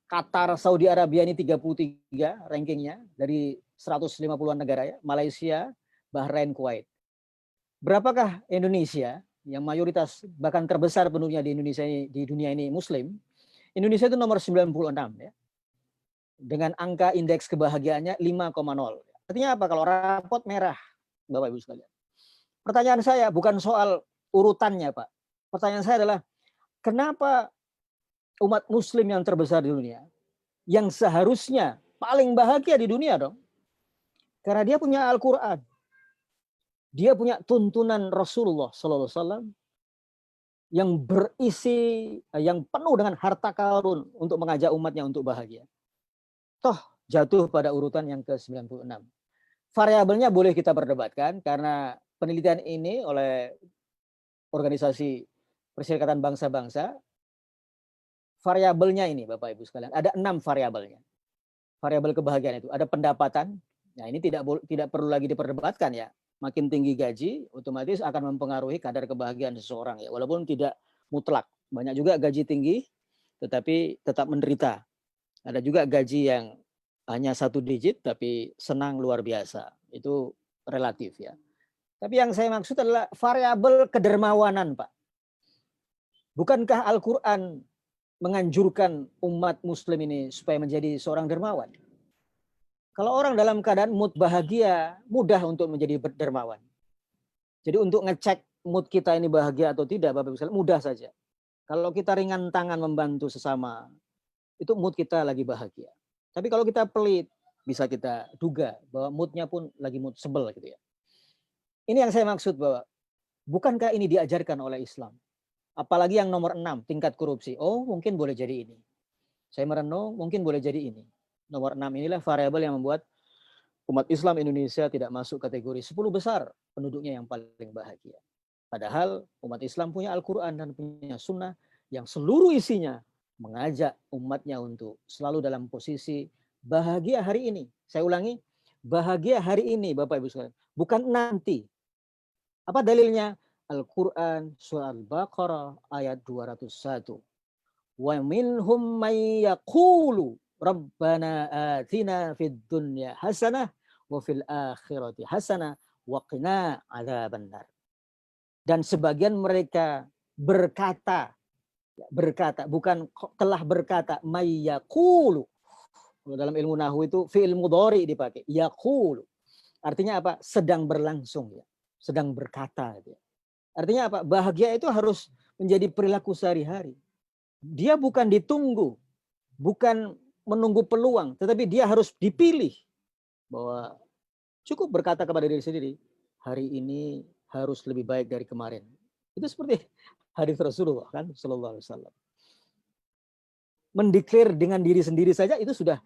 Qatar, Saudi Arabia ini 33 rankingnya dari 150-an negara ya. Malaysia, Bahrain, Kuwait. Berapakah Indonesia yang mayoritas bahkan terbesar penduduknya di Indonesia ini, di dunia ini Muslim? Indonesia itu nomor 96 ya. Dengan angka indeks kebahagiaannya 5,0. Artinya apa? Kalau rapot merah, Bapak Ibu sekalian. Pertanyaan saya bukan soal urutannya, Pak. Pertanyaan saya adalah kenapa umat Muslim yang terbesar di dunia, yang seharusnya paling bahagia di dunia dong, karena dia punya Al-Quran, dia punya tuntunan Rasulullah SAW yang berisi, yang penuh dengan harta karun untuk mengajak umatnya untuk bahagia. Toh jatuh pada urutan yang ke-96. Variabelnya boleh kita perdebatkan karena penelitian ini oleh Organisasi Perserikatan Bangsa-Bangsa, variabelnya ini Bapak Ibu sekalian, ada 6 variabelnya. Variabel kebahagiaan itu, ada pendapatan, nah ini tidak perlu lagi diperdebatkan ya. Makin tinggi gaji, otomatis akan mempengaruhi kadar kebahagiaan seseorang ya, walaupun tidak mutlak. Banyak juga gaji tinggi, tetapi tetap menderita. Ada juga gaji yang hanya 1 digit, tapi senang luar biasa. Itu relatif ya. Tapi yang saya maksud adalah variabel kedermawanan, Pak. Bukankah Al-Quran menganjurkan umat Muslim ini supaya menjadi seorang dermawan? Kalau orang dalam keadaan mood bahagia, mudah untuk menjadi dermawan. Jadi untuk ngecek mood kita ini bahagia atau tidak, Bapak Ibu sekalian, mudah saja. Kalau kita ringan tangan membantu sesama, itu mood kita lagi bahagia. Tapi kalau kita pelit, bisa kita duga bahwa moodnya pun lagi mood sebel gitu ya. Ini yang saya maksud bahwa bukankah ini diajarkan oleh Islam? Apalagi yang nomor 6, tingkat korupsi. Oh, mungkin boleh jadi ini. Saya merenung, mungkin boleh jadi ini. Nomor 6 inilah variabel yang membuat umat Islam Indonesia tidak masuk kategori 10 besar penduduknya yang paling bahagia. Padahal umat Islam punya Al-Quran dan punya sunnah yang seluruh isinya mengajak umatnya untuk selalu dalam posisi bahagia hari ini. Saya ulangi, bahagia hari ini Bapak Ibu sekalian, bukan nanti. Apa dalilnya? Al-Quran surah Al-Baqarah ayat 201. Wa minhum may yaqulu Rabbana atina fid dunya hasanah wa fil akhirati hasanah wa qina adzabannar. Dan sebagian mereka berkata, bukan telah berkata, may yaqulu. Dalam ilmu nahwu itu fi'il mudhari dipakai, yaqulu. Artinya apa? Sedang berlangsung ya. Sedang berkata gitu ya. Artinya apa? Bahagia itu harus menjadi perilaku sehari-hari. Dia bukan ditunggu, bukan menunggu peluang, tetapi dia harus dipilih. Bahwa cukup berkata kepada diri sendiri, hari ini harus lebih baik dari kemarin. Itu seperti hadis Rasulullah kan, Sallallahu Alaihi Wasallam. Mendeklar dengan diri sendiri saja itu sudah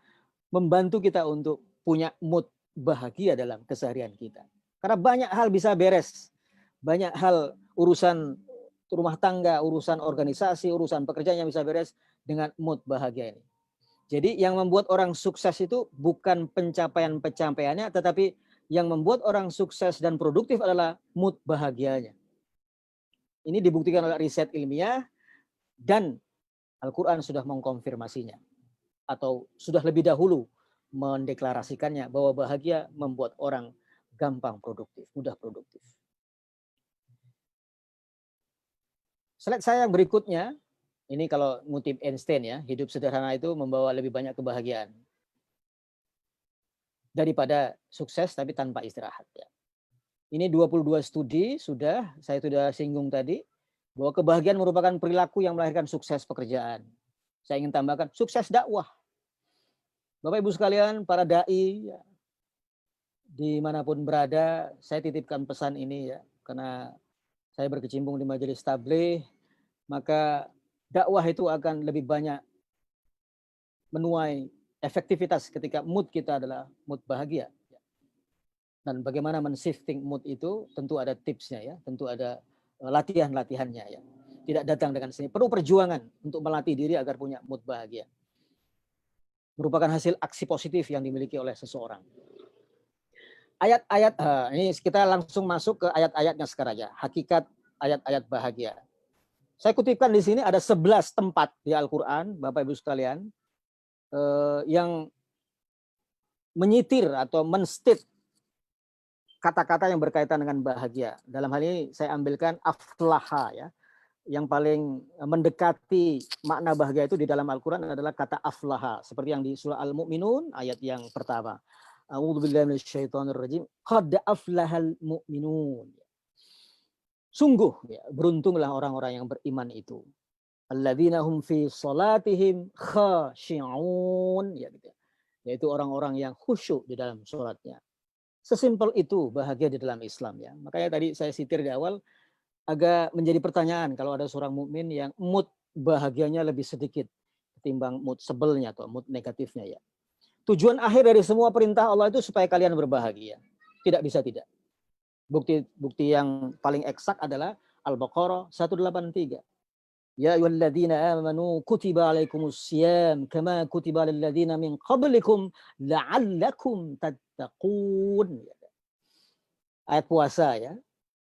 membantu kita untuk punya mood bahagia dalam keseharian kita. Karena banyak hal bisa beres, banyak hal urusan rumah tangga, urusan organisasi, urusan pekerjaan yang bisa beres dengan mood bahagia ini. Jadi yang membuat orang sukses itu bukan pencapaian-pencapaiannya, tetapi yang membuat orang sukses dan produktif adalah mood bahagianya. Ini dibuktikan oleh riset ilmiah dan Al-Quran sudah mengkonfirmasinya. Atau sudah lebih dahulu mendeklarasikannya bahwa bahagia membuat orang gampang produktif, mudah produktif. Slide saya yang berikutnya, ini kalau ngutip Einstein ya, hidup sederhana itu membawa lebih banyak kebahagiaan daripada sukses tapi tanpa istirahat ya. Ini 22 studi saya sudah singgung tadi bahwa kebahagiaan merupakan perilaku yang melahirkan sukses pekerjaan. Saya ingin tambahkan sukses dakwah. Bapak Ibu sekalian, para dai ya, dimanapun berada, saya titipkan pesan ini ya, karena saya berkecimpung di majelis tabligh, maka dakwah itu akan lebih banyak menuai efektivitas ketika mood kita adalah mood bahagia. Dan bagaimana men-shifting mood itu tentu ada tipsnya ya, tentu ada latihan-latihannya ya. Tidak datang dengan sini, perlu perjuangan untuk melatih diri agar punya mood bahagia. Merupakan hasil aksi positif yang dimiliki oleh seseorang. Ayat-ayat, ini kita langsung masuk ke ayat-ayatnya sekarang ya, hakikat ayat-ayat bahagia. Saya kutipkan di sini ada 11 tempat di Al-Quran, Bapak Ibu sekalian, yang menyitir atau menstate kata-kata yang berkaitan dengan bahagia. Dalam hal ini saya ambilkan aflaha ya. Yang paling mendekati makna bahagia itu di dalam Al-Quran adalah kata aflaha. Seperti yang di surah Al-Mu'minun ayat yang pertama. A'udzubillahi minasyaitonirrajim. Qad aflahal mu'minun. Sungguh ya, beruntunglah orang-orang yang beriman itu. Alladzina hum fi salatihim khashi'un ya gitu. Yaitu orang-orang yang khusyuk di dalam salatnya. Sesimpel itu bahagia di dalam Islam ya. Makanya tadi saya sitir di awal agak menjadi pertanyaan kalau ada seorang mukmin yang mood bahagianya lebih sedikit ketimbang mood sebelnya atau mood negatifnya ya. Tujuan akhir dari semua perintah Allah itu supaya kalian berbahagia. Tidak bisa tidak. Bukti yang paling eksak adalah Al-Baqarah 183. Ya ayyuhalladzina amanu kutiba alaikumusiyam kama kutiba alal ladzina min qablikum la'allakum tattaqun. Ayat puasa ya.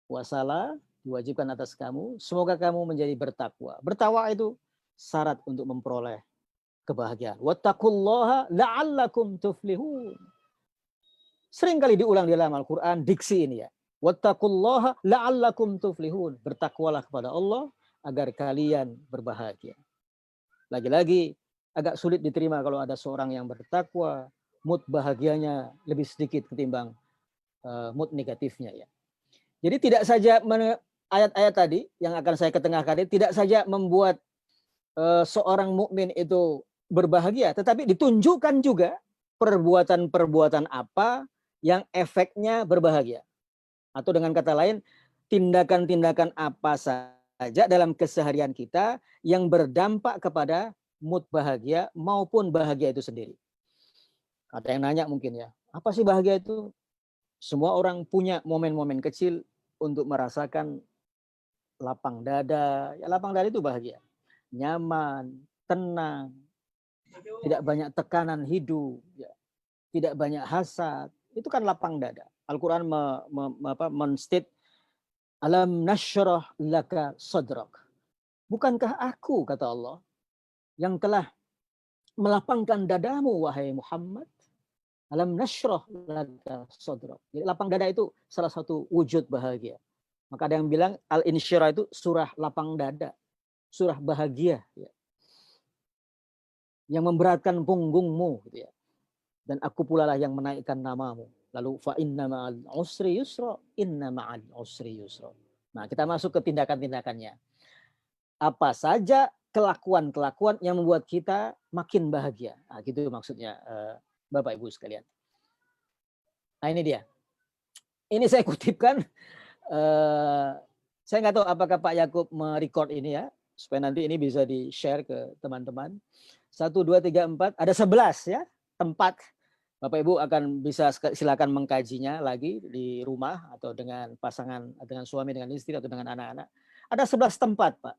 Puasalah diwajibkan atas kamu, semoga kamu menjadi bertakwa. Bertakwa itu syarat untuk memperoleh kebahagiaan. Wattaqullaha la'allakum tuflihun. Sering kali diulang di dalam Al-Quran diksi ini ya. Wattaqullaha la'allakum tuflihun. Bertakwalah kepada Allah agar kalian berbahagia. Lagi-lagi agak sulit diterima kalau ada seorang yang bertakwa, mood bahagianya lebih sedikit ketimbang mood negatifnya ya. Jadi tidak saja ayat-ayat tadi yang akan saya ketengahkan tidak saja membuat seorang mukmin itu berbahagia, tetapi ditunjukkan juga perbuatan-perbuatan apa yang efeknya berbahagia. Atau dengan kata lain, tindakan-tindakan apa saja dalam keseharian kita yang berdampak kepada mood bahagia maupun bahagia itu sendiri. Ada yang nanya mungkin ya, apa sih bahagia itu? Semua orang punya momen-momen kecil untuk merasakan lapang dada. Ya, lapang dada itu bahagia. Nyaman, tenang, tidak banyak tekanan hidup, ya. Tidak banyak hasad. Itu kan lapang dada. Al-Quran menstate, alam nasyrah laka sadrak. Bukankah aku, kata Allah, yang telah melapangkan dadamu, wahai Muhammad? Alam nasyrah laka sadrak. Jadi lapang dada itu salah satu wujud bahagia. Maka ada yang bilang al-insyirah itu surah lapang dada, surah bahagia ya. Yang memberatkan punggungmu gitu ya. Dan aku pula lah yang menaikkan namamu. Lalu fa inna ma'al usri yusra, inna ma'al usri yusra. Nah, kita masuk ke tindakan-tindakannya. Apa saja kelakuan-kelakuan yang membuat kita makin bahagia. Nah, gitu maksudnya Bapak Ibu sekalian. Nah, ini dia. Ini saya kutipkan. Saya nggak tahu apakah Pak Yakub merecord ini ya, supaya nanti ini bisa di-share ke teman-teman. 1, 2, 3, 4, ada 11 ya tempat. Bapak Ibu akan bisa silakan mengkajinya lagi di rumah atau dengan pasangan, dengan suami, dengan istri, atau dengan anak-anak. Ada 11 tempat, Pak.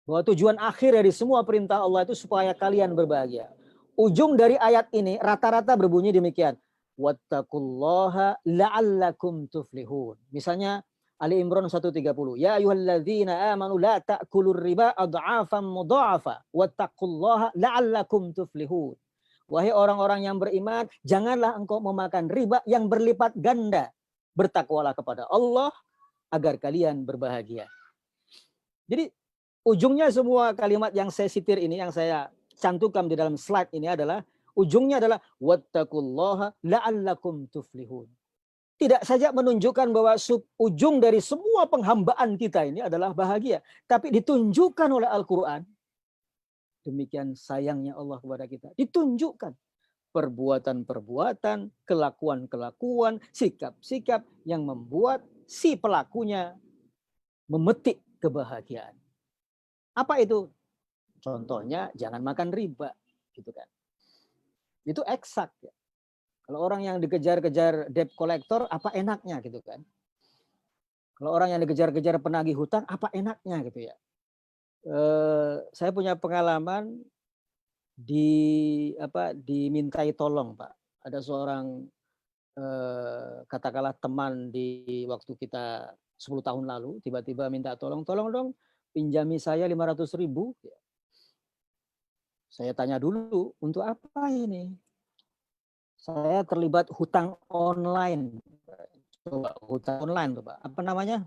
Bahwa tujuan akhir dari semua perintah Allah itu supaya kalian berbahagia. Ujung dari ayat ini rata-rata berbunyi demikian. Wattaqullaha la'allakum tuflihun. Misalnya Ali Imran 130. Ya ayyuhalladzina amanu la ta'kulur riba adha'afan mudha'afa wattaqullaha la'allakum tuflihun. Wahai orang-orang yang beriman, janganlah engkau memakan riba yang berlipat ganda. Bertakwalah kepada Allah agar kalian berbahagia. Jadi ujungnya semua kalimat yang saya sitir ini, yang saya cantumkan di dalam slide ini adalah, ujungnya adalah wattaqullaha la'allakum tuflihun. Tidak saja menunjukkan bahwa ujung dari semua penghambaan kita ini adalah bahagia, tapi ditunjukkan oleh Al-Quran. Demikian sayangnya Allah kepada kita. Ditunjukkan perbuatan-perbuatan, kelakuan-kelakuan, sikap-sikap yang membuat si pelakunya memetik kebahagiaan. Apa itu? Contohnya jangan makan riba, gitu kan. Itu eksak ya. Kalau orang yang dikejar-kejar debt collector, apa enaknya gitu kan. Kalau orang yang dikejar-kejar penagih hutang, apa enaknya gitu ya. Saya punya pengalaman dimintai tolong, Pak. Ada seorang katakanlah teman di waktu kita 10 tahun lalu, tiba-tiba minta tolong dong, pinjami saya 500.000. Saya tanya dulu, untuk apa ini? Saya terlibat hutang online. Coba hutang online, coba. Apa namanya?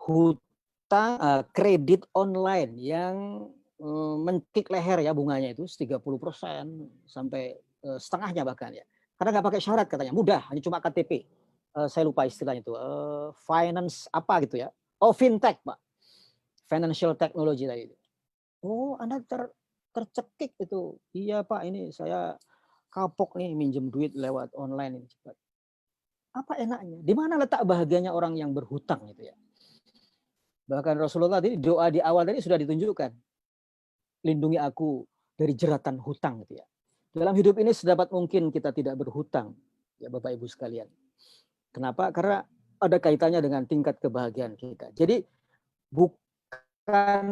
Hutang kredit online yang mencekik leher ya, bunganya itu 30% sampai setengahnya bahkan ya. Karena nggak pakai syarat katanya, mudah, hanya cuma KTP. Saya lupa istilahnya itu. Finance apa gitu ya. Oh, fintech, Pak. Financial technology tadi. Oh, Anda tercekik itu. Iya, Pak, ini saya kapok nih minjem duit lewat online ini cepat. Apa enaknya? Di mana letak bahagianya orang yang berhutang itu ya? Bahkan Rasulullah tadi doa di awal tadi sudah ditunjukkan. Lindungi aku dari jeratan hutang gitu ya. Dalam hidup ini sedapat mungkin kita tidak berhutang, ya Bapak Ibu sekalian. Kenapa? Karena ada kaitannya dengan tingkat kebahagiaan kita. Jadi bukan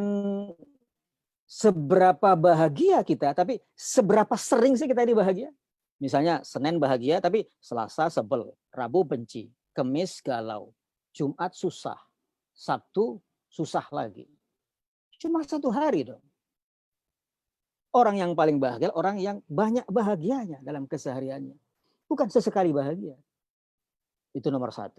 seberapa bahagia kita, tapi seberapa sering sih kita ini bahagia. Misalnya Senin bahagia, tapi Selasa sebel, Rabu benci, Kemis galau, Jumat susah, Sabtu susah lagi. Cuma 1 hari dong. Orang yang paling bahagia, orang yang banyak bahagianya dalam kesehariannya. Bukan sesekali bahagia. Itu nomor 1.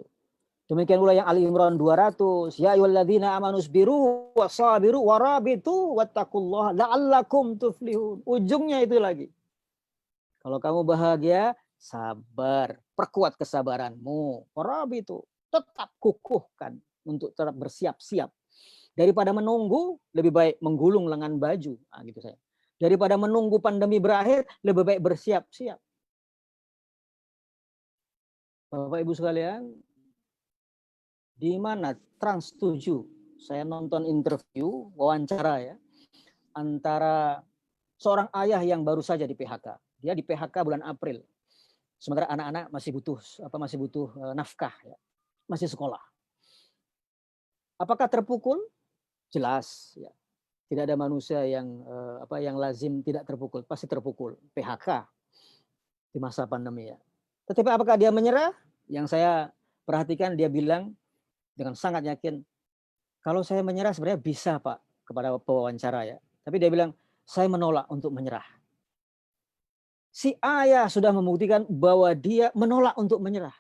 Demikian pula yang Ali Imran 200. Ya ayyuhalladzina amanu sabiru wasabiru warabitu wattaqullaha la'allakum tuflihun. Ujungnya itu lagi. Kalau kamu bahagia, sabar, perkuat kesabaranmu. Warabitu, tetap kukuhkan untuk tetap bersiap-siap. Daripada menunggu, lebih baik menggulung lengan baju. Nah, gitu saya. Daripada menunggu pandemi berakhir, lebih baik bersiap-siap. Bapak Ibu sekalian, di mana Trans 7, saya nonton interview, wawancara ya, antara seorang ayah yang baru saja di PHK. Dia di PHK bulan April. Sementara anak-anak masih butuh nafkah ya. Masih sekolah. Apakah terpukul? Jelas ya. Tidak ada manusia yang yang lazim tidak terpukul, pasti terpukul. PHK di masa pandemi ya. Tetapi apakah dia menyerah? Yang saya perhatikan dia bilang dengan sangat yakin, kalau saya menyerah sebenarnya bisa Pak, kepada pewawancara ya. Tapi dia bilang, saya menolak untuk menyerah. Si ayah sudah membuktikan bahwa dia menolak untuk menyerah.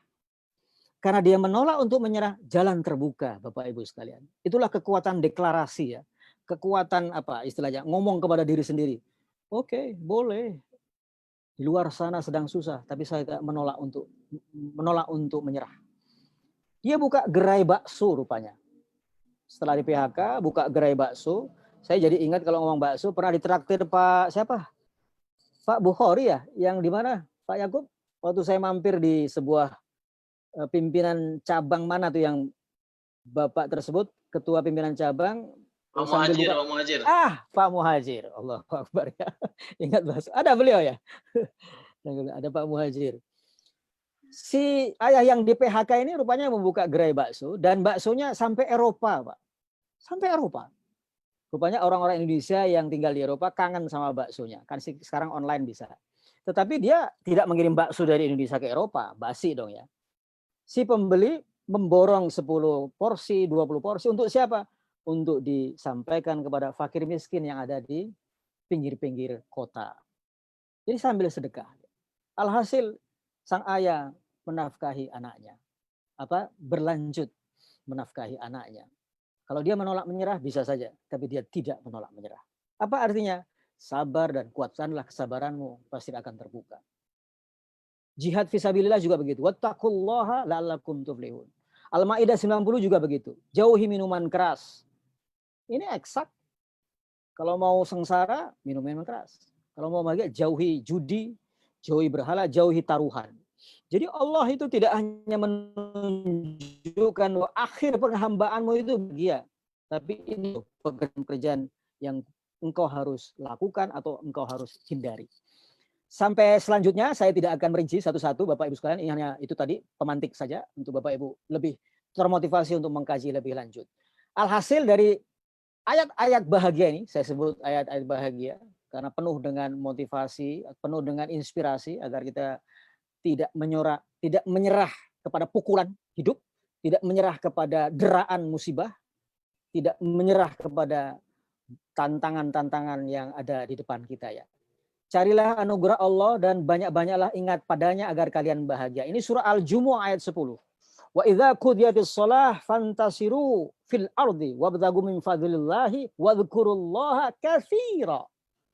Karena dia menolak untuk menyerah, jalan terbuka Bapak Ibu sekalian. Itulah kekuatan deklarasi ya. Kekuatan istilahnya, ngomong kepada diri sendiri. Oke, boleh. Di luar sana sedang susah, tapi saya menolak untuk menyerah. Dia buka gerai bakso rupanya. Setelah di PHK, buka gerai bakso. Saya jadi ingat kalau ngomong bakso, pernah ditraktir Pak siapa? Pak Bukhari ya, yang di mana? Pak Yakub? Waktu saya mampir di sebuah pimpinan cabang mana tuh yang Bapak tersebut, ketua pimpinan cabang, Pak sambil Muhajir, buka. Pak Muhajir. Pak Muhajir. Allahu Akbar ya. Ingat bakso. Ada beliau ya? Ada Pak Muhajir. Si ayah yang di PHK ini rupanya membuka gerai bakso dan baksonya sampai Eropa, Pak. Sampai Eropa. Rupanya orang-orang Indonesia yang tinggal di Eropa kangen sama baksonya. Kan sekarang online bisa. Tetapi dia tidak mengirim bakso dari Indonesia ke Eropa. Basi dong ya. Si pembeli memborong 10 porsi, 20 porsi. Untuk siapa? Untuk disampaikan kepada fakir miskin yang ada di pinggir-pinggir kota. Jadi sambil sedekah. Alhasil sang ayah menafkahi anaknya. Berlanjut menafkahi anaknya. Kalau dia menolak menyerah bisa saja, tapi dia tidak menolak menyerah. Apa artinya? Sabar dan kuatkanlah kesabaranmu, pasti akan terbuka. Jihad fisabilillah juga begitu. Wattaqullaha la'allakum tuflihun. Al-Maidah 90 juga begitu. Jauhi minuman keras. Ini eksak. Kalau mau sengsara, minum minuman keras. Kalau mau bahagia, jauhi judi, jauhi berhala, jauhi taruhan. Jadi Allah itu tidak hanya menunjukkan bahwa akhir penghambaanmu itu bahagia. Tapi ini pekerjaan yang engkau harus lakukan atau engkau harus hindari. Sampai selanjutnya saya tidak akan merinci satu-satu Bapak Ibu sekalian. Ini hanya itu tadi pemantik saja untuk Bapak Ibu lebih termotivasi untuk mengkaji lebih lanjut. Alhasil dari ayat-ayat bahagia ini, saya sebut ayat-ayat bahagia karena penuh dengan motivasi, penuh dengan inspirasi agar kita tidak menyerah kepada pukulan hidup, tidak menyerah kepada deraan musibah, tidak menyerah kepada tantangan-tantangan yang ada di depan kita ya. Carilah anugerah Allah dan banyak-banyaklah ingat padanya agar kalian bahagia. Ini surah Al-Jumu'ah ayat 10. Wa idza qudiyatis shalah fantasiru fil ardi wabtaghu min fadlillahi wadhkurullaha katsira.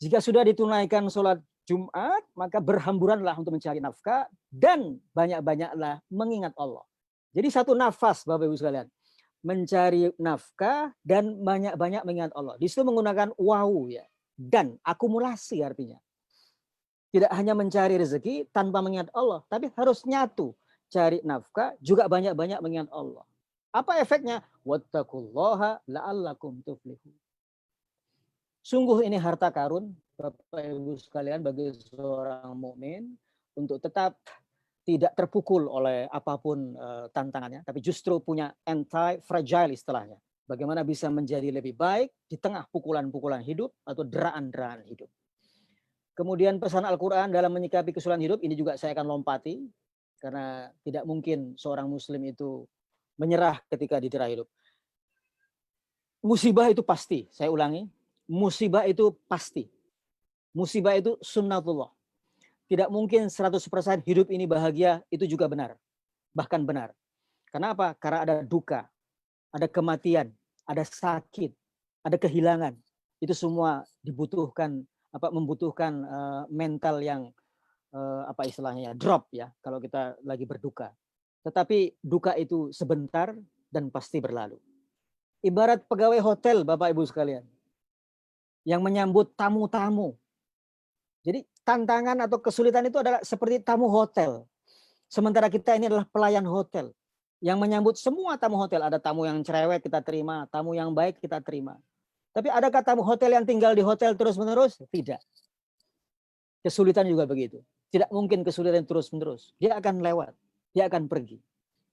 Jika sudah ditunaikan salat Jumat, maka berhamburanlah untuk mencari nafkah dan banyak-banyaklah mengingat Allah. Jadi satu nafas Bapak Ibu sekalian, mencari nafkah dan banyak-banyak mengingat Allah. Di situ menggunakan wawu ya, dan akumulasi artinya. Tidak hanya mencari rezeki tanpa mengingat Allah, tapi harus nyatu. Cari nafkah juga banyak-banyak mengingat Allah. Apa efeknya? Wattaqullaha la'allakum tuflihun. Sungguh ini harta karun Bapak Ibu sekalian bagi seorang mukmin untuk tetap tidak terpukul oleh apapun tantangannya, tapi justru punya anti-fragile istilahnya. Bagaimana bisa menjadi lebih baik di tengah pukulan-pukulan hidup atau deraan-deraan hidup. Kemudian pesan Al-Quran dalam menyikapi kesulitan hidup, ini juga saya akan lompati, karena tidak mungkin seorang muslim itu menyerah ketika didera hidup. Musibah itu pasti, saya ulangi, musibah itu pasti. Musibah itu sunnatullah. Tidak mungkin 100% hidup ini bahagia, itu juga benar. Bahkan benar. Kenapa? Karena ada duka, ada kematian, ada sakit, ada kehilangan. Itu semua membutuhkan mental yang istilahnya drop ya kalau kita lagi berduka. Tetapi duka itu sebentar dan pasti berlalu. Ibarat pegawai hotel Bapak Ibu sekalian yang menyambut tamu-tamu. Jadi tantangan atau kesulitan itu adalah seperti tamu hotel. Sementara kita ini adalah pelayan hotel yang menyambut semua tamu hotel. Ada tamu yang cerewet kita terima, tamu yang baik kita terima. Tapi adakah tamu hotel yang tinggal di hotel terus-menerus? Tidak. Kesulitan juga begitu. Tidak mungkin kesulitan terus-menerus. Dia akan lewat, dia akan pergi.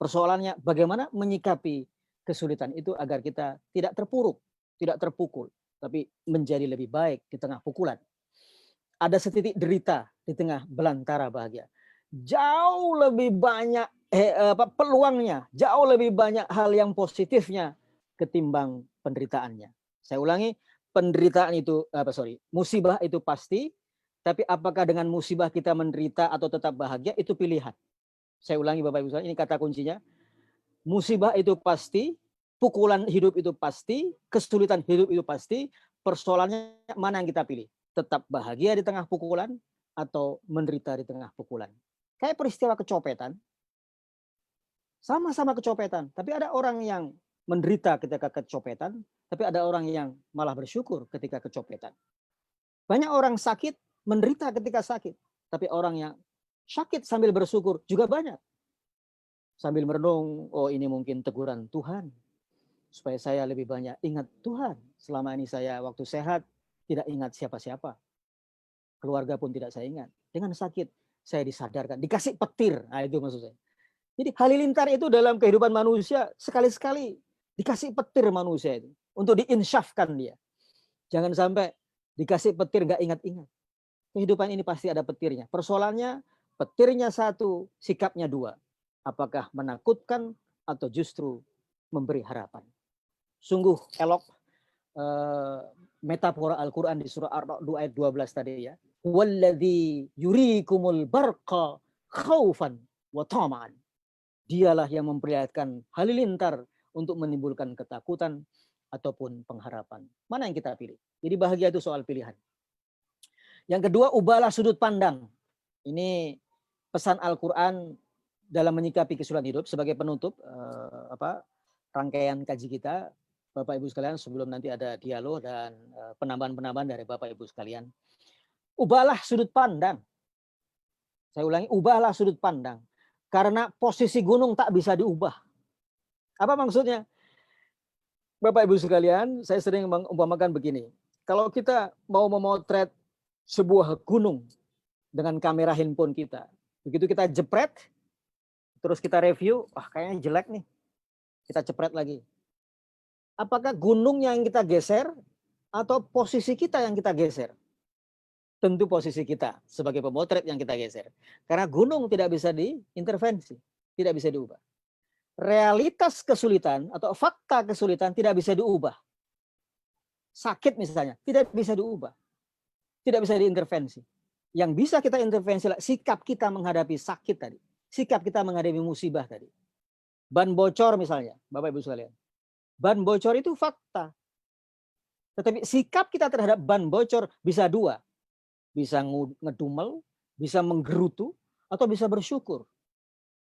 Persoalannya bagaimana menyikapi kesulitan itu agar kita tidak terpuruk, tidak terpukul, tapi menjadi lebih baik di tengah pukulan. Ada setitik derita di tengah belantara bahagia. Jauh lebih banyak peluangnya, jauh lebih banyak hal yang positifnya ketimbang penderitaannya. Saya ulangi, musibah itu pasti, tapi apakah dengan musibah kita menderita atau tetap bahagia itu pilihan. Saya ulangi Bapak Ibu, ini kata kuncinya. Musibah itu pasti, pukulan hidup itu pasti, kesulitan hidup itu pasti, persoalannya mana yang kita pilih. Tetap bahagia di tengah pukulan atau menderita di tengah pukulan. Kayak peristiwa kecopetan, sama-sama kecopetan, tapi ada orang yang menderita ketika kecopetan, tapi ada orang yang malah bersyukur ketika kecopetan. Banyak orang sakit, menderita ketika sakit, tapi orang yang sakit sambil bersyukur juga banyak. Sambil merenung, oh ini mungkin teguran Tuhan, supaya saya lebih banyak ingat Tuhan. Selama ini saya waktu sehat tidak ingat siapa-siapa. Keluarga pun tidak saya ingat. Dengan sakit saya disadarkan, dikasih petir. Nah, itu maksud saya. Jadi halilintar itu dalam kehidupan manusia sekali-sekali dikasih petir manusia itu untuk diinsyafkan dia. Jangan sampai dikasih petir nggak ingat-ingat. Kehidupan ini pasti ada petirnya. Persoalannya petirnya satu, sikapnya dua. Apakah menakutkan atau justru memberi harapan. Sungguh elok metafora Al-Quran di surah Ar-Ra'd ayat 12 tadi ya. Walladzi yurikumul barqa khaufan wa tama'an. Dialah yang memperlihatkan halilintar untuk menimbulkan ketakutan ataupun pengharapan. Mana yang kita pilih? Jadi bahagia itu soal pilihan. Yang kedua, ubahlah sudut pandang. Ini pesan Al-Quran dalam menyikapi kesulitan hidup sebagai penutup rangkaian kaji kita. Bapak Ibu sekalian, sebelum nanti ada dialog dan penambahan-penambahan dari Bapak Ibu sekalian. Ubahlah sudut pandang. Saya ulangi, ubahlah sudut pandang. Karena posisi gunung tak bisa diubah. Apa maksudnya? Bapak Ibu sekalian, saya sering mengumpamakan begini. Kalau kita mau memotret sebuah gunung dengan kamera handphone kita, begitu kita jepret, terus kita review, wah kayaknya jelek nih. Kita jepret lagi. Apakah gunung yang kita geser atau posisi kita yang kita geser? Tentu posisi kita sebagai pemotret yang kita geser. Karena gunung tidak bisa diintervensi, tidak bisa diubah. Realitas kesulitan atau fakta kesulitan tidak bisa diubah. Sakit misalnya, tidak bisa diubah. Tidak bisa diintervensi. Yang bisa kita intervensi adalah sikap kita menghadapi sakit tadi. Sikap kita menghadapi musibah tadi. Ban bocor misalnya, Bapak Ibu sekalian. Ban bocor itu fakta. Tetapi sikap kita terhadap ban bocor bisa dua. Bisa ngedumel, bisa menggerutu, atau bisa bersyukur.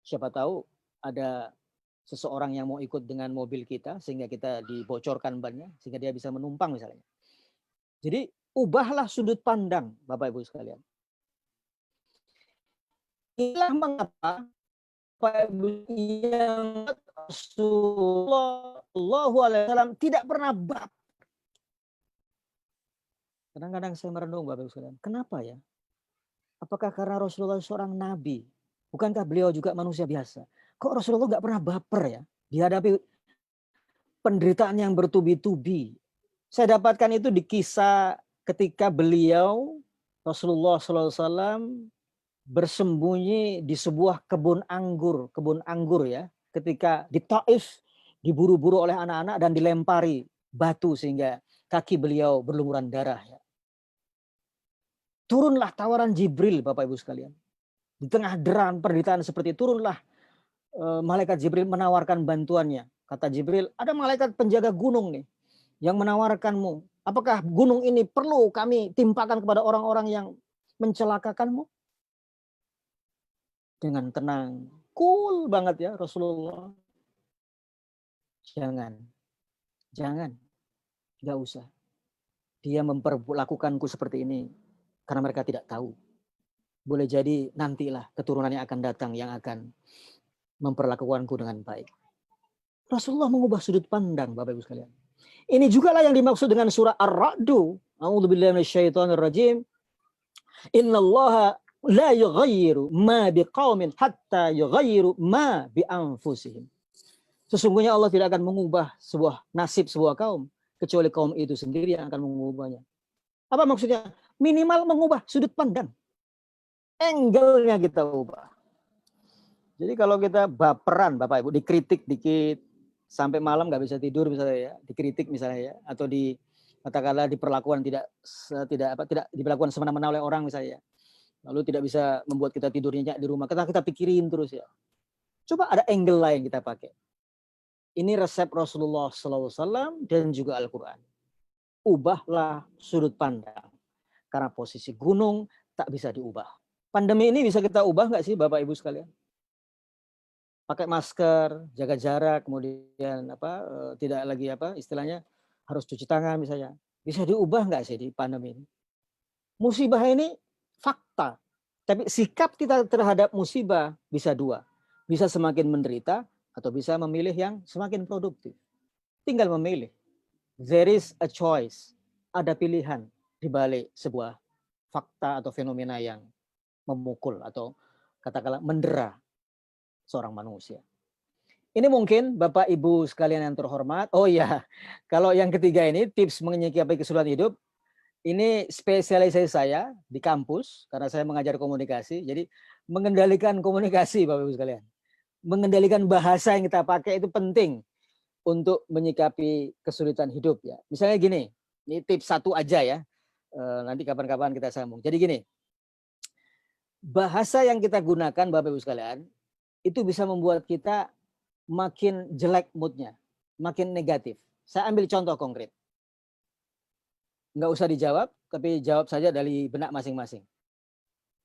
Siapa tahu ada seseorang yang mau ikut dengan mobil kita sehingga kita dibocorkan bannya, sehingga dia bisa menumpang misalnya. Jadi ubahlah sudut pandang, Bapak Ibu sekalian. Inilah mengapa Bapak Ibu yang Rasulullah SAW tidak pernah baper. Kadang-kadang saya merenung Bapak Ibu sekalian, kenapa ya? Apakah karena Rasulullah seorang nabi? Bukankah beliau juga manusia biasa? Kok Rasulullah nggak pernah baper ya? Dihadapi penderitaan yang bertubi-tubi. Saya dapatkan itu di kisah ketika beliau Rasulullah SAW bersembunyi di sebuah kebun anggur ya. Ketika di Taif diburu-buru oleh anak-anak dan dilempari batu sehingga kaki beliau berlumuran darah ya. Turunlah tawaran Jibril Bapak Ibu sekalian. Di tengah deraan penderitaan seperti turunlah malaikat Jibril menawarkan bantuannya. Kata Jibril, ada malaikat penjaga gunung nih yang menawarkanmu. Apakah gunung ini perlu kami timpakan kepada orang-orang yang mencelakakanmu? Dengan tenang, cool banget ya Rasulullah. Jangan, nggak usah. Dia memperlakukanku seperti ini karena mereka tidak tahu. Boleh jadi nantilah keturunannya akan datang yang akan memperlakukanku dengan baik. Rasulullah mengubah sudut pandang Bapak Ibu sekalian. Ini juga lah yang dimaksud dengan surah Ar-Ra'd. A'udzubillahi minasyaitonirrajim. Innallaha la yughayyiru ma biqaumin hatta yughayyiru ma bi anfusihim. Sesungguhnya Allah tidak akan mengubah sebuah nasib sebuah kaum kecuali kaum itu sendiri yang akan mengubahnya. Apa maksudnya? Minimal mengubah sudut pandang. Angle-nya kita ubah. Jadi kalau kita baperan Bapak Ibu, dikritik dikit sampai malam nggak bisa tidur misalnya ya, dikritik misalnya ya, atau katakanlah diperlakukan tidak diperlakukan semena-mena oleh orang misalnya ya. Lalu tidak bisa membuat kita tidur nyenyak di rumah. Kita pikirin terus ya. Coba ada angle lain kita pakai. Ini resep Rasulullah SAW dan juga Al-Quran. Ubahlah sudut pandang. Karena posisi gunung tak bisa diubah. Pandemi ini bisa kita ubah nggak sih Bapak Ibu sekalian? Pakai masker, jaga jarak, kemudian tidak lagi istilahnya harus cuci tangan misalnya. Bisa diubah nggak sih di pandemi ini? Musibah ini fakta, tapi sikap kita terhadap musibah bisa dua. Bisa semakin menderita atau bisa memilih yang semakin produktif. Tinggal memilih. There is a choice. Ada pilihan di balik sebuah fakta atau fenomena yang memukul atau katakanlah mendera seorang manusia. Ini mungkin Bapak Ibu sekalian yang terhormat. Oh iya, kalau yang ketiga ini tips menyikapi kesulitan hidup, ini spesialisasi saya di kampus karena saya mengajar komunikasi. Jadi mengendalikan komunikasi Bapak Ibu sekalian. Mengendalikan bahasa yang kita pakai itu penting untuk menyikapi kesulitan hidup ya. Misalnya gini, ini tips satu aja ya. Nanti kapan-kapan kita sambung. Jadi gini, bahasa yang kita gunakan Bapak Ibu sekalian itu bisa membuat kita makin jelek moodnya, makin negatif. Saya ambil contoh konkret. Nggak usah dijawab, tapi jawab saja dari benak masing-masing.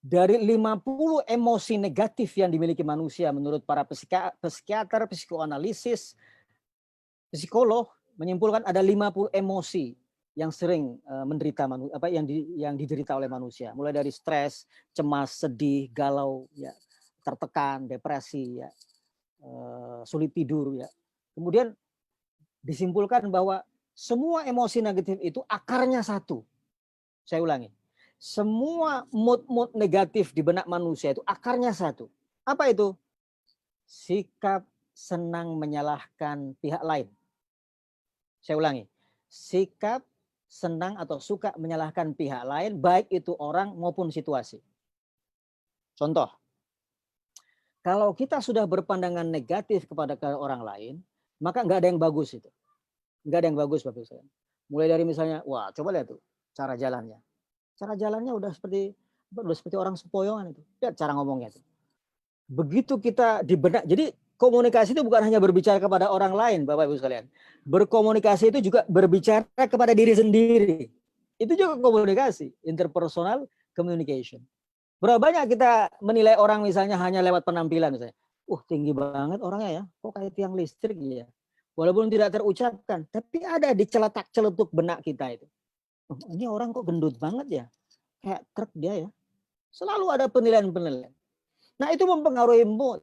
Dari 50 emosi negatif yang dimiliki manusia menurut para psikiater, psikoanalisis, psikolog menyimpulkan ada 50 emosi yang sering menderita yang diderita oleh manusia. Mulai dari stres, cemas, sedih, galau, ya, tertekan, depresi, ya, sulit tidur ya. Kemudian disimpulkan bahwa semua emosi negatif itu akarnya satu. Saya ulangi. Semua mood-mood negatif di benak manusia itu akarnya satu. Apa itu? Sikap senang menyalahkan pihak lain. Saya ulangi. Sikap senang atau suka menyalahkan pihak lain, baik itu orang maupun situasi. Contoh, kalau kita sudah berpandangan negatif kepada orang lain, maka nggak ada yang bagus itu. Nggak ada yang bagus Bapak Ibu. Mulai dari misalnya, wah coba lihat tuh cara jalannya. Cara jalannya udah seperti orang sempoyongan itu. Lihat cara ngomongnya itu. Begitu kita dibenak, jadi komunikasi itu bukan hanya berbicara kepada orang lain Bapak Ibu sekalian. Berkomunikasi itu juga berbicara kepada diri sendiri. Itu juga komunikasi, interpersonal communication. Berapa banyak kita menilai orang misalnya hanya lewat penampilan misalnya. Tinggi banget orangnya ya, kok kayak tiang listrik ya. Walaupun tidak terucapkan, tapi ada di celetak-celetuk benak kita itu. Ini orang kok gendut banget ya, kayak truk dia ya. Selalu ada penilaian-penilaian. Nah itu mempengaruhi mood.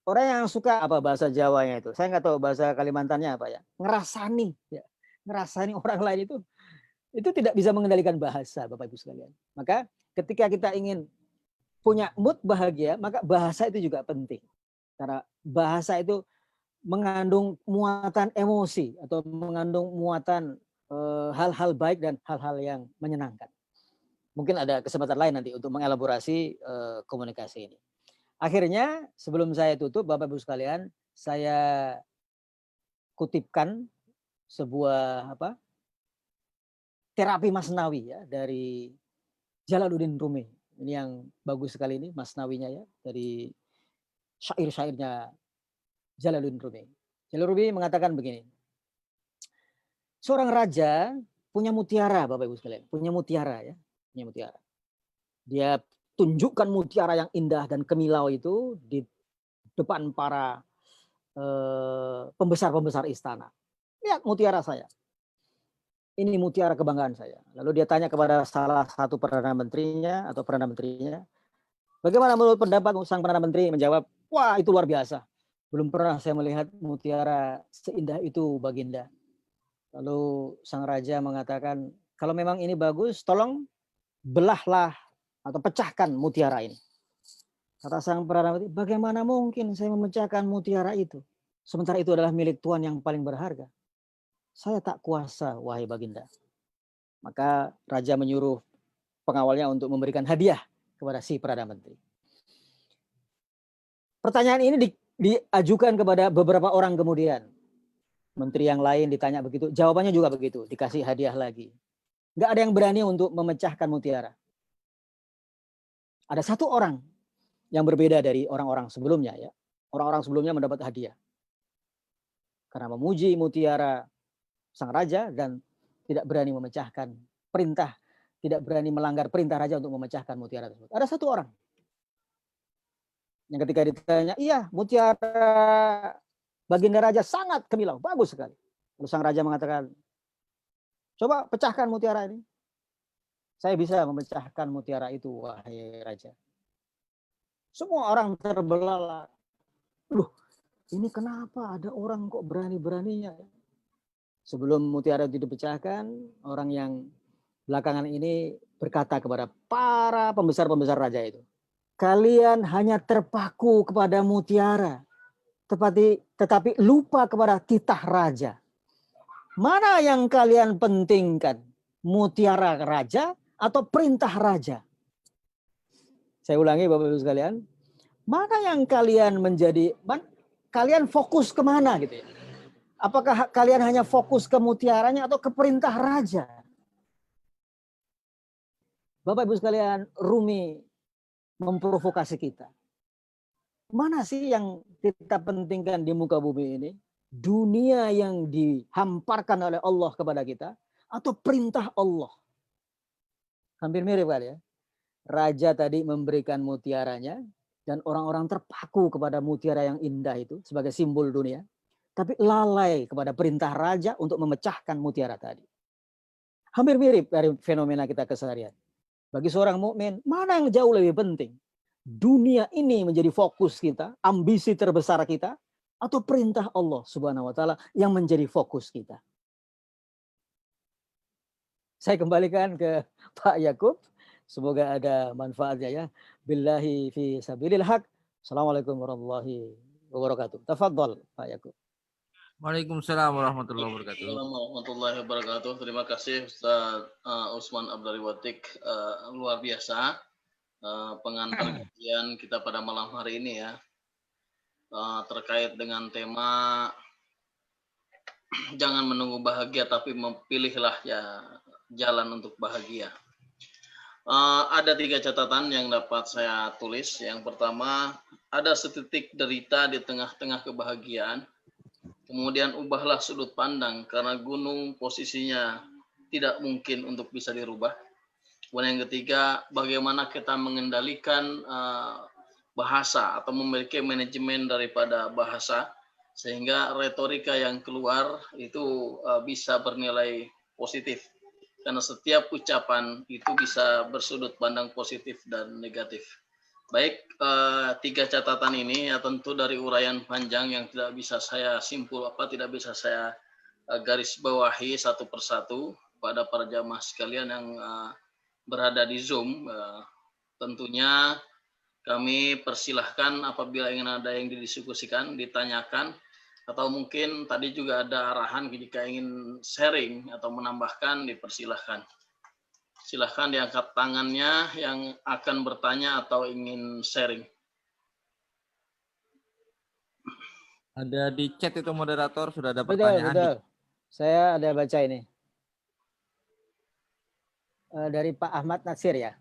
Orang yang suka bahasa Jawanya itu, saya nggak tahu bahasa Kalimantannya apa ya, ngerasani, ya. Ngerasani orang lain itu tidak bisa mengendalikan bahasa Bapak Ibu sekalian. Maka ketika kita ingin punya mood bahagia, maka bahasa itu juga penting. Karena bahasa itu mengandung muatan emosi atau mengandung muatan hal-hal baik dan hal-hal yang menyenangkan. Mungkin ada kesempatan lain nanti untuk mengelaborasi komunikasi ini. Akhirnya sebelum saya tutup Bapak Ibu sekalian, saya kutipkan sebuah terapi Masnawi ya dari Jalaluddin Rumi. Ini yang bagus sekali ini Masnawinya ya dari syair-syairnya Jalaluddin Rumi. Jalaluddin Rumi mengatakan begini. Seorang raja punya mutiara Bapak Ibu sekalian, punya mutiara ya, punya mutiara. Dia tunjukkan mutiara yang indah dan kemilau itu di depan para pembesar-pembesar istana. Lihat mutiara saya. Ini mutiara kebanggaan saya. Lalu dia tanya kepada salah satu perdana menterinya, bagaimana menurut pendapat sang perdana menteri? Menjawab, wah itu luar biasa. Belum pernah saya melihat mutiara seindah itu Baginda. Lalu sang raja mengatakan, kalau memang ini bagus, tolong belahlah atau pecahkan mutiara ini. Kata sang perdana menteri, bagaimana mungkin saya memecahkan mutiara itu? Sementara itu adalah milik Tuhan yang paling berharga. Saya tak kuasa, wahai Baginda. Maka raja menyuruh pengawalnya untuk memberikan hadiah kepada si perdana menteri. Pertanyaan ini diajukan kepada beberapa orang kemudian. Menteri yang lain ditanya begitu, jawabannya juga begitu, dikasih hadiah lagi. Nggak ada yang berani untuk memecahkan mutiara. Ada satu orang yang berbeda dari orang-orang sebelumnya ya. Orang-orang sebelumnya mendapat hadiah. Karena memuji mutiara sang raja dan tidak berani memecahkan perintah tidak berani melanggar perintah raja untuk memecahkan mutiara tersebut. Ada satu orang yang ketika ditanya, iya mutiara baginda raja sangat gemilang, bagus sekali. Lalu sang raja mengatakan, coba pecahkan mutiara ini. Saya bisa memecahkan mutiara itu, wahai raja. Semua orang terbelalak. Loh, ini kenapa ada orang kok berani-beraninya? Sebelum mutiara itu dipecahkan, orang yang belakangan ini berkata kepada para pembesar-pembesar raja itu, kalian hanya terpaku kepada mutiara, tetapi lupa kepada titah raja. Mana yang kalian pentingkan? Mutiara raja atau perintah raja? Saya ulangi Bapak Ibu sekalian. Mana yang kalian kalian fokus kemana gitu ya? Apakah kalian hanya fokus ke mutiaranya atau ke perintah raja? Bapak Ibu sekalian, Rumi memprovokasi kita. Mana sih yang kita pentingkan di muka bumi ini? Dunia yang dihamparkan oleh Allah kepada kita atau perintah Allah? Hampir mirip kali ya. Raja tadi memberikan mutiaranya dan orang-orang terpaku kepada mutiara yang indah itu sebagai simbol dunia. Tapi lalai kepada perintah raja untuk memecahkan mutiara tadi. Hampir mirip dari fenomena kita keseharian. Bagi seorang mukmin, mana yang jauh lebih penting? Dunia ini menjadi fokus kita, ambisi terbesar kita, atau perintah Allah Subhanahu wa taala yang menjadi fokus kita? Saya kembalikan ke Pak Yakub. Semoga ada manfaatnya ya. Billahi fi sabilil haq. Assalamualaikum warahmatullahi wabarakatuh. Tafadhol Pak Yakub. Waalaikumsalam warahmatullahi wabarakatuh. Assalamualaikum warahmatullahi wabarakatuh. Terima kasih Ustaz Usman Abdul Watik, luar biasa pengantar kajian kita pada malam hari ini ya, terkait dengan tema jangan menunggu bahagia tapi pilihlah ya jalan untuk bahagia. Ada 3 catatan yang dapat saya tulis. Yang pertama, ada setitik derita di tengah-tengah kebahagiaan. Kemudian ubahlah sudut pandang karena gunung posisinya tidak mungkin untuk bisa dirubah. Kemudian yang ketiga, bagaimana kita mengendalikan bahasa atau memiliki manajemen daripada bahasa sehingga retorika yang keluar itu bisa bernilai positif. Karena setiap ucapan itu bisa bersudut pandang positif dan negatif. Baik, 3 catatan ini ya tentu dari uraian panjang yang tidak bisa saya tidak bisa saya garis bawahi satu persatu pada para jamaah sekalian yang berada di Zoom. Tentunya kami persilahkan apabila ingin ada yang didiskusikan, ditanyakan, atau mungkin tadi juga ada arahan jika ingin sharing atau menambahkan, dipersilahkan. Silahkan diangkat tangannya yang akan bertanya atau ingin sharing. Ada di chat itu moderator, sudah ada Betul, pertanyaan. betul. Saya ada baca ini. Dari Pak Ahmad Nasir ya.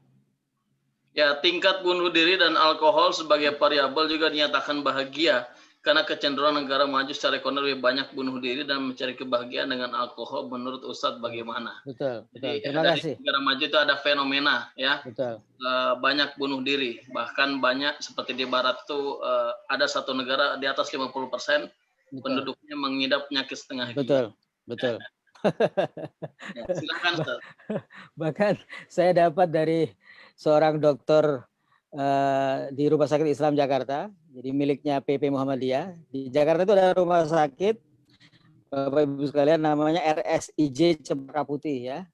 Ya, tingkat bunuh diri dan alkohol sebagai variabel juga dinyatakan bahagia. Karena kecenderungan negara maju secara ekonomi lebih banyak bunuh diri dan mencari kebahagiaan dengan alkohol, menurut Ustadz bagaimana? Betul, betul. Jadi, Terima dari kasih. negara maju itu ada fenomena ya, Betul. banyak bunuh diri. Bahkan banyak seperti di barat itu ada satu negara di atas 50% penduduknya mengidap penyakit setengah gila. Betul, betul. Ya, silakan Ustadz. Bahkan saya dapat dari seorang dokter di Rumah Sakit Islam Jakarta, jadi miliknya PP Muhammadiyah. Di Jakarta itu ada rumah sakit, Bapak Ibu sekalian, namanya RSIJ Cempaka Putih ya,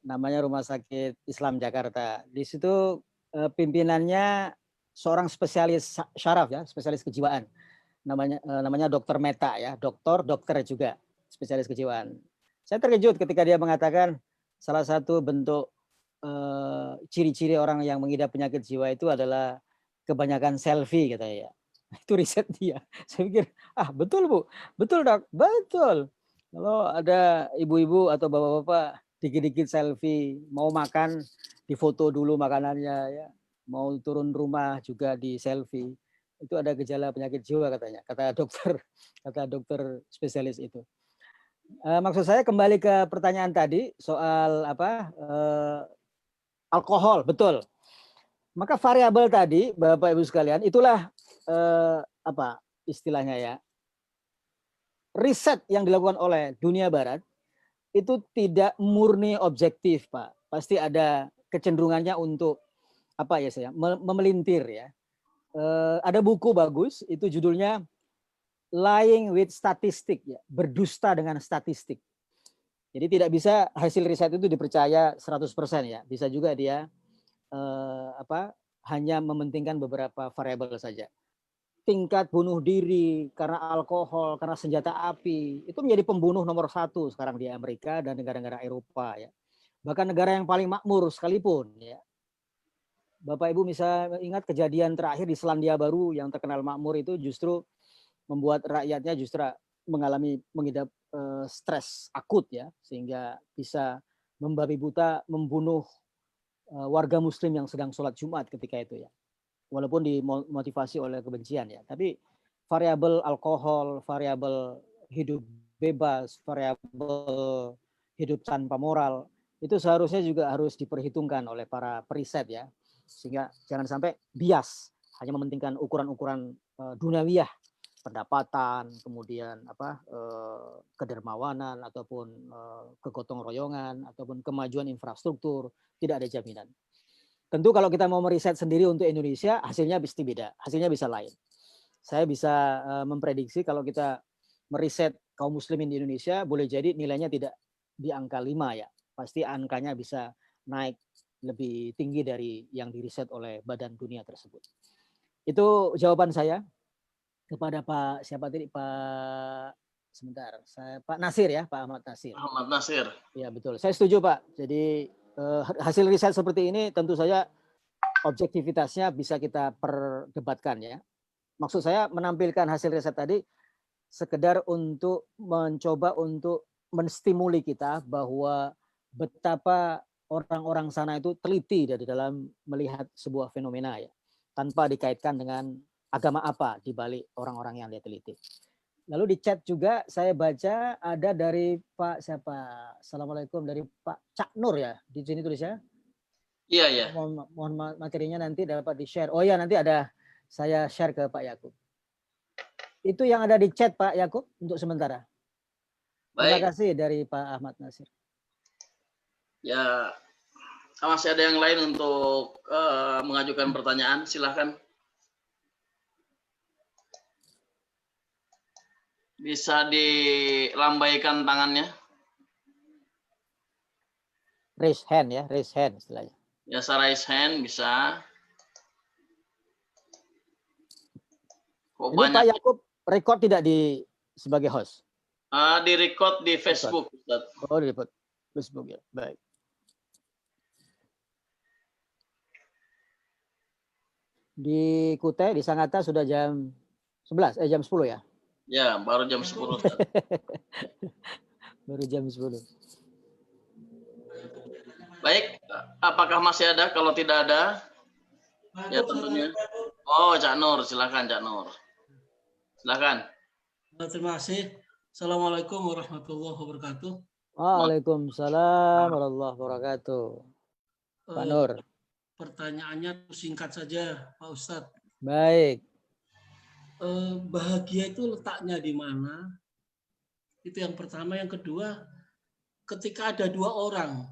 namanya Rumah Sakit Islam Jakarta. Di situ pimpinannya seorang spesialis syaraf ya, spesialis kejiwaan, namanya Dokter Meta ya, dokter juga spesialis kejiwaan. Saya terkejut ketika dia mengatakan salah satu bentuk ciri-ciri orang yang mengidap penyakit jiwa itu adalah kebanyakan selfie katanya ya. Itu riset dia. Saya pikir, betul Bu, betul Dok, betul. Kalau ada ibu-ibu atau bapak-bapak dikit-dikit selfie, mau makan difoto dulu makanannya ya, mau turun rumah juga di selfie. Itu ada gejala penyakit jiwa katanya, kata dokter spesialis itu. Maksud saya kembali ke pertanyaan tadi soal Alkohol, betul. Maka variabel tadi, Bapak Ibu sekalian, itulah apa istilahnya ya? Riset yang dilakukan oleh dunia barat itu tidak murni objektif, Pak. Pasti ada kecenderungannya untuk apa ya saya memelintir ya. Ada buku bagus, itu judulnya Lying with Statistic ya, berdusta dengan statistik. Jadi tidak bisa hasil riset itu dipercaya 100% ya. Bisa juga dia hanya mementingkan beberapa variabel saja. Tingkat bunuh diri karena alkohol, karena senjata api, itu menjadi pembunuh nomor 1 sekarang di Amerika dan negara-negara Eropa ya. Bahkan negara yang paling makmur sekalipun ya. Bapak Ibu bisa ingat kejadian terakhir di Selandia Baru yang terkenal makmur itu justru membuat rakyatnya justru mengidap stres akut ya, sehingga bisa membabi buta membunuh warga Muslim yang sedang sholat Jumat ketika itu ya. Walaupun dimotivasi oleh kebencian ya, tapi variabel alkohol, variabel hidup bebas, variabel hidup tanpa moral itu seharusnya juga harus diperhitungkan oleh para periset ya, sehingga jangan sampai bias hanya mementingkan ukuran-ukuran duniawiyah, pendapatan, kemudian kedermawanan ataupun kegotong royongan ataupun kemajuan infrastruktur, tidak ada jaminan. Tentu kalau kita mau meriset sendiri untuk Indonesia, hasilnya pasti beda, hasilnya bisa lain. Saya bisa memprediksi kalau kita meriset kaum muslimin di Indonesia, boleh jadi nilainya tidak di angka 5 ya. Pasti angkanya bisa naik lebih tinggi dari yang diriset oleh badan dunia tersebut. Itu jawaban saya kepada Pak siapa tadi, Pak sebentar, Pak Nasir ya, Pak Ahmad Nasir. Ahmad Nasir. Ya betul, saya setuju Pak. Jadi hasil riset seperti ini tentu saja objektivitasnya bisa kita perdebatkan ya. Maksud saya menampilkan hasil riset tadi sekedar untuk mencoba untuk menstimuli kita bahwa betapa orang-orang sana itu teliti dari dalam melihat sebuah fenomena ya, tanpa dikaitkan dengan agama apa di balik orang-orang yang dia teliti. Lalu di chat juga saya baca ada dari Pak siapa? Assalamualaikum, dari Pak Cak Nur ya. Di sini tulisnya. Iya, iya. Mohon materinya nanti dapat di-share. Oh ya, nanti ada saya share ke Pak Yakub. Itu yang ada di chat Pak Yakub untuk sementara. Terima kasih dari Pak Ahmad Nasir. Ya, masih ada yang lain untuk mengajukan pertanyaan, silahkan. Bisa dilambaikan tangannya. Raise hand ya, raise hand istilahnya. Ya, raise hand bisa. Ini Pak Yakub record tidak di sebagai host? Di record di Facebook. Ustaz. Oh, di Facebook ya, baik. Di Kutai, di Sangatta sudah jam 11, jam 10 ya? Ya, baru jam 10. Baru jam 10. Baik, apakah masih ada? Kalau tidak ada, ya tentunya. Oh, Cak Nur, silakan Cak Nur. Silakan. Terima kasih. Assalamualaikum warahmatullahi wabarakatuh. Waalaikumsalam warahmatullahi wabarakatuh. Pak Nur. Pertanyaannya singkat saja, Pak Ustadz. Baik. Bahagia itu letaknya di mana? Itu yang pertama. Yang kedua, ketika ada dua orang,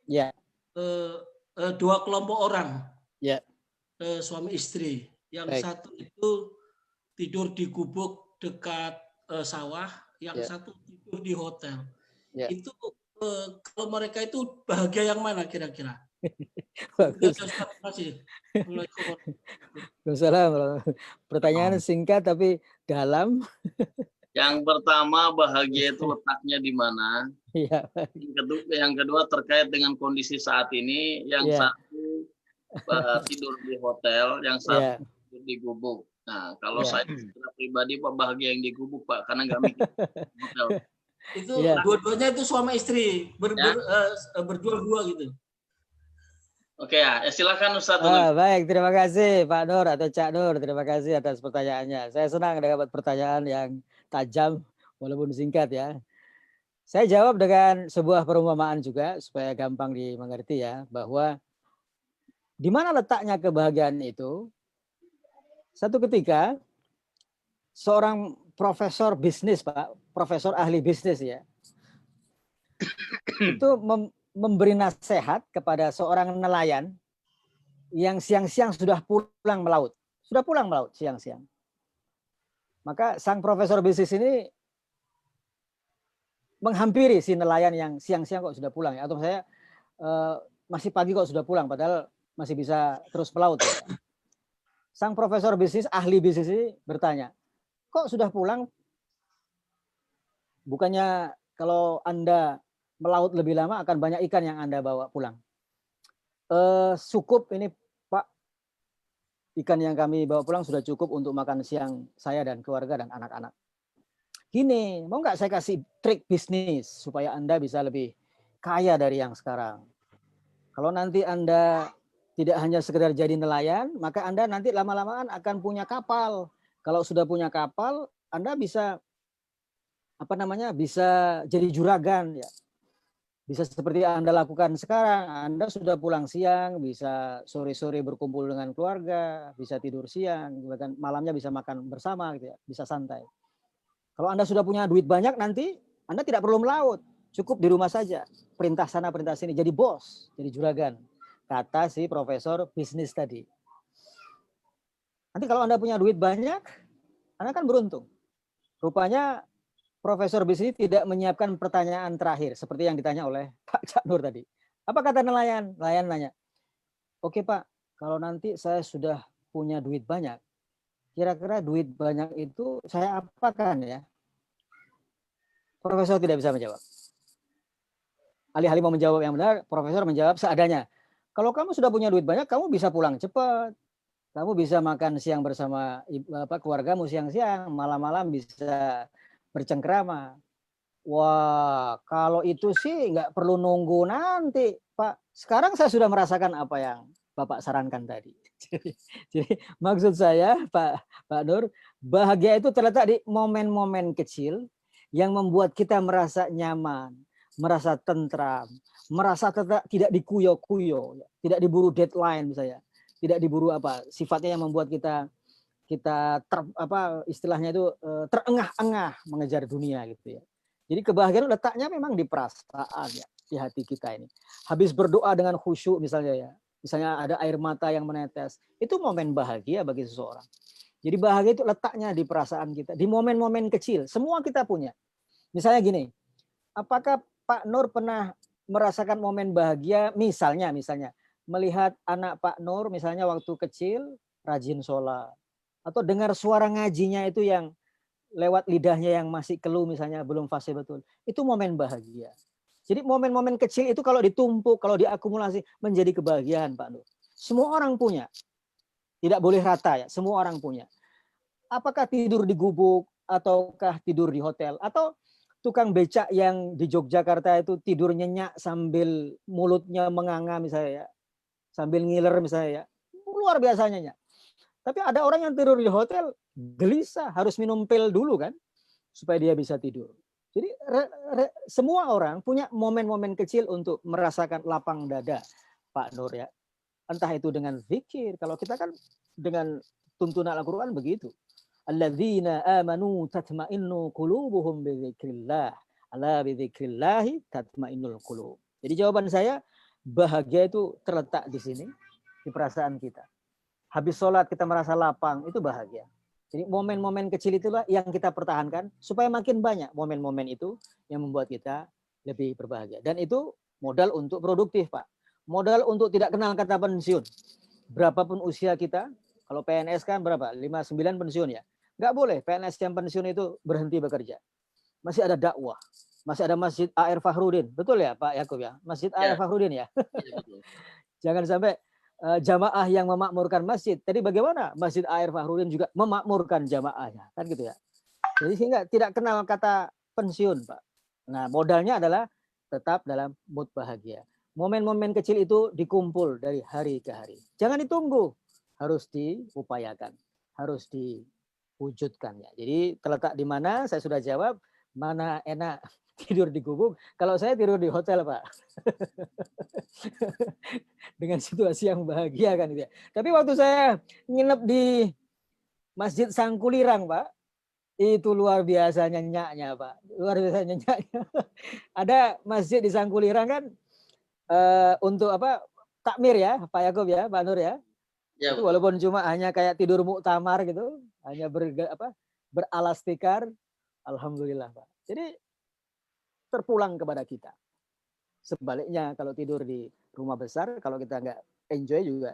ya, dua kelompok orang, ya, suami istri, yang baik. Satu itu tidur di gubuk dekat sawah, yang ya. Satu tidur di hotel. Ya. Itu kalau mereka itu bahagia yang mana kira-kira? Bagus. Pertanyaan singkat tapi dalam. Yang pertama, bahagia itu letaknya di mana? Ya. Yang kedua terkait dengan kondisi saat ini. Yang satu tidur di hotel, yang satu tidur di gubuk. Nah, kalau saya pribadi Pak bahagia yang di gubuk Pak, karena nggak mikir hotel. Itu dua-duanya itu suami istri berdua-dua gitu. Oke ya, silakan Ustaz. Baik, terima kasih Pak Nur atau Cak Nur. Terima kasih atas pertanyaannya. Saya senang dapat pertanyaan yang tajam walaupun singkat ya. Saya jawab dengan sebuah perumpamaan juga supaya gampang dimengerti ya, bahwa di mana letaknya kebahagiaan itu? Satu ketika seorang profesor bisnis, Pak, profesor ahli bisnis ya, itu memberi nasihat kepada seorang nelayan yang siang-siang sudah pulang melaut. Sudah pulang melaut siang-siang. Maka sang profesor bisnis ini menghampiri si nelayan yang siang-siang kok sudah pulang ya, atau saya masih pagi kok sudah pulang padahal masih bisa terus melaut ya. Sang profesor bisnis, ahli bisnis ini bertanya, kok sudah pulang? Bukannya kalau Anda melaut lebih lama akan banyak ikan yang Anda bawa pulang? Cukup ini Pak, ikan yang kami bawa pulang sudah cukup untuk makan siang saya dan keluarga dan anak-anak. Gini, mau nggak saya kasih trik bisnis supaya Anda bisa lebih kaya dari yang sekarang? Kalau nanti Anda tidak hanya sekedar jadi nelayan, maka Anda nanti lama-lamaan akan punya kapal. Kalau sudah punya kapal, Anda bisa bisa jadi juragan ya. Bisa seperti Anda lakukan sekarang, Anda sudah pulang siang, bisa sore-sore berkumpul dengan keluarga, bisa tidur siang, bahkan malamnya bisa makan bersama gitu ya, bisa santai. Kalau Anda sudah punya duit banyak nanti, Anda tidak perlu melaut. Cukup di rumah saja. Perintah sana, perintah sini. Jadi bos, jadi juragan. Kata si profesor bisnis tadi. Nanti kalau Anda punya duit banyak, Anda kan beruntung. Rupanya profesor bisnis tidak menyiapkan pertanyaan terakhir. Seperti yang ditanya oleh Pak Cak Nur tadi. Apa kata nelayan? Nelayan nanya, oke Pak, kalau nanti saya sudah punya duit banyak, kira-kira duit banyak itu saya apakan ya? Profesor tidak bisa menjawab. Alih-alih mau menjawab yang benar, profesor menjawab seadanya. Kalau kamu sudah punya duit banyak, kamu bisa pulang cepat. Kamu bisa makan siang bersama keluargamu siang-siang, malam-malam bisa bercengkrama. Wah, kalau itu sih nggak perlu nunggu nanti, Pak. Sekarang saya sudah merasakan apa yang Bapak sarankan tadi. Jadi maksud saya, Pak Nur, bahagia itu terletak di momen-momen kecil yang membuat kita merasa nyaman, merasa tentram, merasa tidak dikuyo-kuyo, tidak diburu deadline misalnya, tidak diburu sifatnya yang membuat kita istilahnya itu terengah-engah mengejar dunia gitu ya. Jadi kebahagiaan letaknya memang di perasaan ya, di hati kita ini. Habis berdoa dengan khusyuk misalnya ada air mata yang menetes, itu momen bahagia bagi seseorang. Jadi bahagia itu letaknya di perasaan kita, di momen-momen kecil. Semua kita punya. Misalnya gini, apakah Pak Nur pernah merasakan momen bahagia misalnya melihat anak Pak Nur misalnya waktu kecil rajin sholat, atau dengar suara ngajinya itu yang lewat lidahnya yang masih keluh misalnya belum fasih betul, itu momen bahagia. Jadi momen-momen kecil itu kalau ditumpuk, kalau diakumulasi menjadi kebahagiaan Pak Nur. Semua orang punya, tidak boleh rata ya, semua orang punya. Apakah tidur di gubuk, ataukah tidur di hotel, atau tukang becak yang di Yogyakarta itu tidur nyenyak sambil mulutnya menganga misalnya ya, sambil ngiler misalnya ya, luar biasa nyenyak. Tapi ada orang yang tidur di hotel gelisah, harus minum pil dulu kan supaya dia bisa tidur. Jadi semua orang punya momen-momen kecil untuk merasakan lapang dada, Pak Nur ya. Entah itu dengan zikir, kalau kita kan dengan tuntunan Al-Qur'an begitu. Alladzina amanu tatma'innu qulubuhum bidzikrillah. Ala bidzikrillahi tatma'innul qulub. Jadi jawaban saya, bahagia itu terletak di sini, di perasaan kita. Habis sholat kita merasa lapang, itu bahagia. Jadi momen-momen kecil itulah yang kita pertahankan supaya makin banyak momen-momen itu yang membuat kita lebih berbahagia. Dan itu modal untuk produktif, Pak. Modal untuk tidak kenal kata pensiun. Berapapun usia kita, kalau PNS kan berapa? 59 pensiun ya. Nggak boleh PNS yang pensiun itu berhenti bekerja. Masih ada dakwah. Masih ada Masjid A.R. Fakhrudin. Betul ya Pak Yakub ya? Masjid A.R. Fakhrudin ya. Jangan sampai jamaah yang memakmurkan masjid. Tadi bagaimana Masjid A.R. Fakhrudin juga memakmurkan jamaahnya, kan gitu ya. Jadi sehingga tidak kenal kata pensiun, Pak. Nah, modalnya adalah tetap dalam mood bahagia. Momen-momen kecil itu dikumpul dari hari ke hari. Jangan ditunggu, harus diupayakan, harus diwujudkan ya. Jadi terletak di mana? Saya sudah jawab, mana enak tidur di gubuk. Kalau saya tidur di hotel, Pak. Dengan situasi yang bahagia kan gitu ya. Tapi waktu saya nginep di Masjid Sangkulirang, Pak, itu luar biasa nyenyaknya, Pak. Luar biasa nyenyaknya. Ada masjid di Sangkulirang kan untuk apa? Takmir ya, Pak Yakub ya, Pak Nur ya. Ya, Itu betul. walaupun cuma hanya kayak tidur muktamar gitu, hanya beralas tikar, alhamdulillah, Pak. Jadi terpulang kepada kita. Sebaliknya kalau tidur di rumah besar, kalau kita nggak enjoy juga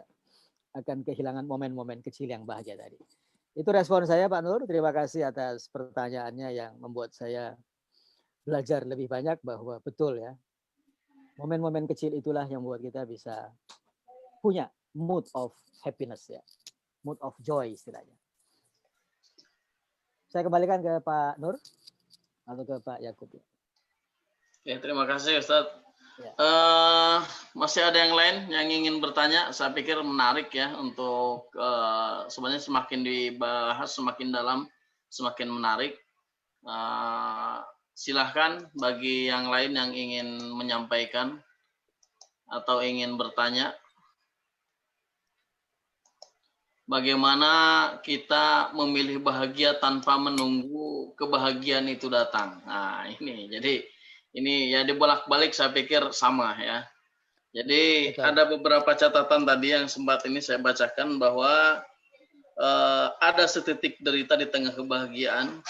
akan kehilangan momen-momen kecil yang bahagia tadi. Itu respon saya, Pak Nur. Terima kasih atas pertanyaannya yang membuat saya belajar lebih banyak bahwa betul ya, momen-momen kecil itulah yang membuat kita bisa punya mood of happiness ya, mood of joy istilahnya. Saya kembalikan ke Pak Nur atau ke Pak Yakub. Oke, terima kasih Ustadz. Ya. Masih ada yang lain yang ingin bertanya? Saya pikir menarik ya untuk sebenarnya semakin dibahas semakin dalam, semakin menarik. Silahkan bagi yang lain yang ingin menyampaikan atau ingin bertanya. Bagaimana kita memilih bahagia tanpa menunggu kebahagiaan itu datang. Nah, ini jadi ini ya dibolak-balik saya pikir sama ya. Jadi Betul. ada beberapa catatan tadi yang sempat ini saya bacakan bahwa ada setitik derita di tengah kebahagiaan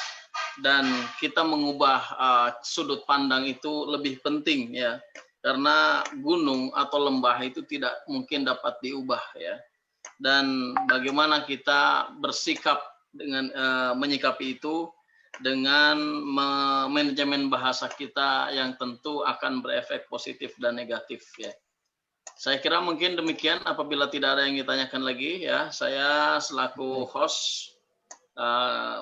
dan kita mengubah sudut pandang itu lebih penting ya. Karena gunung atau lembah itu tidak mungkin dapat diubah ya. Dan bagaimana kita bersikap dengan menyikapi itu dengan manajemen bahasa kita yang tentu akan berefek positif dan negatif ya. Saya kira mungkin demikian. Apabila tidak ada yang ditanyakan lagi ya, saya selaku host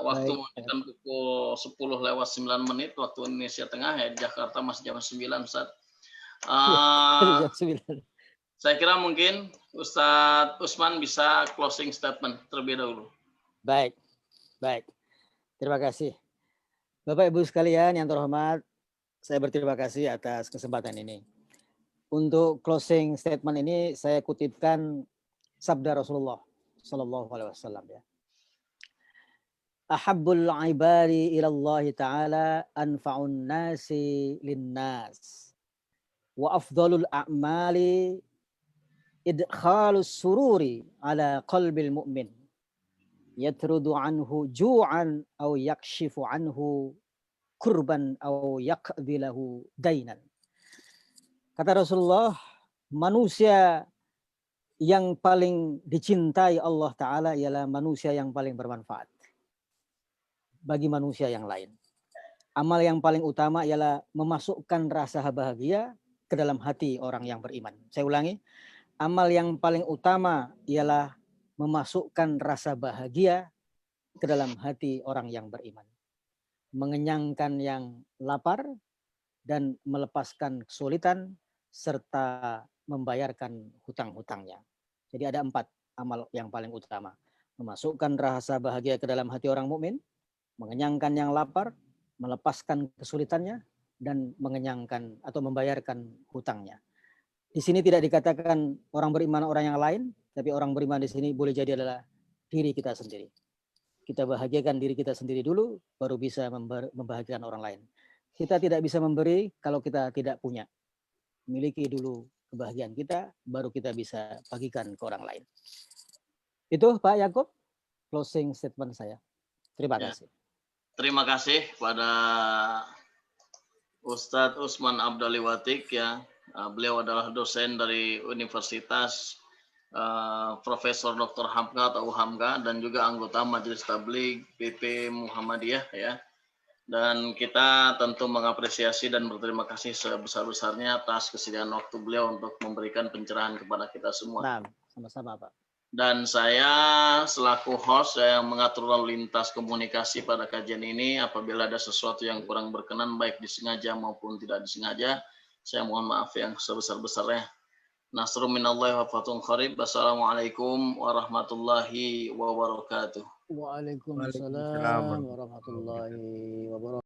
waktu menunjukkan pukul 10:09 waktu Indonesia Tengah ya, di Jakarta masih jam 9 Ustaz. Saya kira mungkin Ustadz Usman bisa closing statement terlebih dahulu. Baik. Terima kasih. Bapak Ibu sekalian yang terhormat, saya berterima kasih atas kesempatan ini. Untuk closing statement ini saya kutipkan sabda Rasulullah Sallallahu Alaihi Wasallam ya. Ahabbul ibadi ilallahi ta'ala anfa'un nasi linnas wa afdalul a'mali idkhalus sururi ala qalbil mu'min yatrudu anhu ju'an aw yakshifu anhu kurban aw yaqdilahu dainan. Kata Rasulullah, manusia yang paling dicintai Allah Ta'ala ialah manusia yang paling bermanfaat bagi manusia yang lain. Amal yang paling utama ialah memasukkan rasa bahagia ke dalam hati orang yang beriman. Saya ulangi, amal yang paling utama ialah memasukkan rasa bahagia ke dalam hati orang yang beriman. Mengenyangkan yang lapar dan melepaskan kesulitan serta membayarkan hutang-hutangnya. Jadi ada 4 amal yang paling utama. Memasukkan rasa bahagia ke dalam hati orang mukmin, mengenyangkan yang lapar, melepaskan kesulitannya, dan mengenyangkan atau membayarkan hutangnya. Di sini tidak dikatakan orang beriman orang yang lain, tapi orang beriman di sini boleh jadi adalah diri kita sendiri. Kita bahagiakan diri kita sendiri dulu, baru bisa membahagiakan orang lain. Kita tidak bisa memberi kalau kita tidak punya. Miliki dulu kebahagiaan kita, baru kita bisa bagikan ke orang lain. Itu Pak Yakub, closing statement saya. Terima kasih. Terima kasih pada Ustadz Usman Abdaliwatik ya. Beliau adalah dosen dari Universitas Profesor Dr. Hamka atau Hamka dan juga anggota Majelis Tabligh PP Muhammadiyah ya. Dan kita tentu mengapresiasi dan berterima kasih sebesar-besarnya atas kesediaan waktu beliau untuk memberikan pencerahan kepada kita semua. Nah, sama-sama Pak. Dan saya selaku host yang mengatur lalu lintas komunikasi pada kajian ini, apabila ada sesuatu yang kurang berkenan baik disengaja maupun tidak disengaja, saya mohon maaf yang sebesar-besarnya. Nasrun minallahi wa fathun qarib. Wassalamualaikum warahmatullahi wabarakatuh. Waalaikumsalam warahmatullahi wabarakatuh.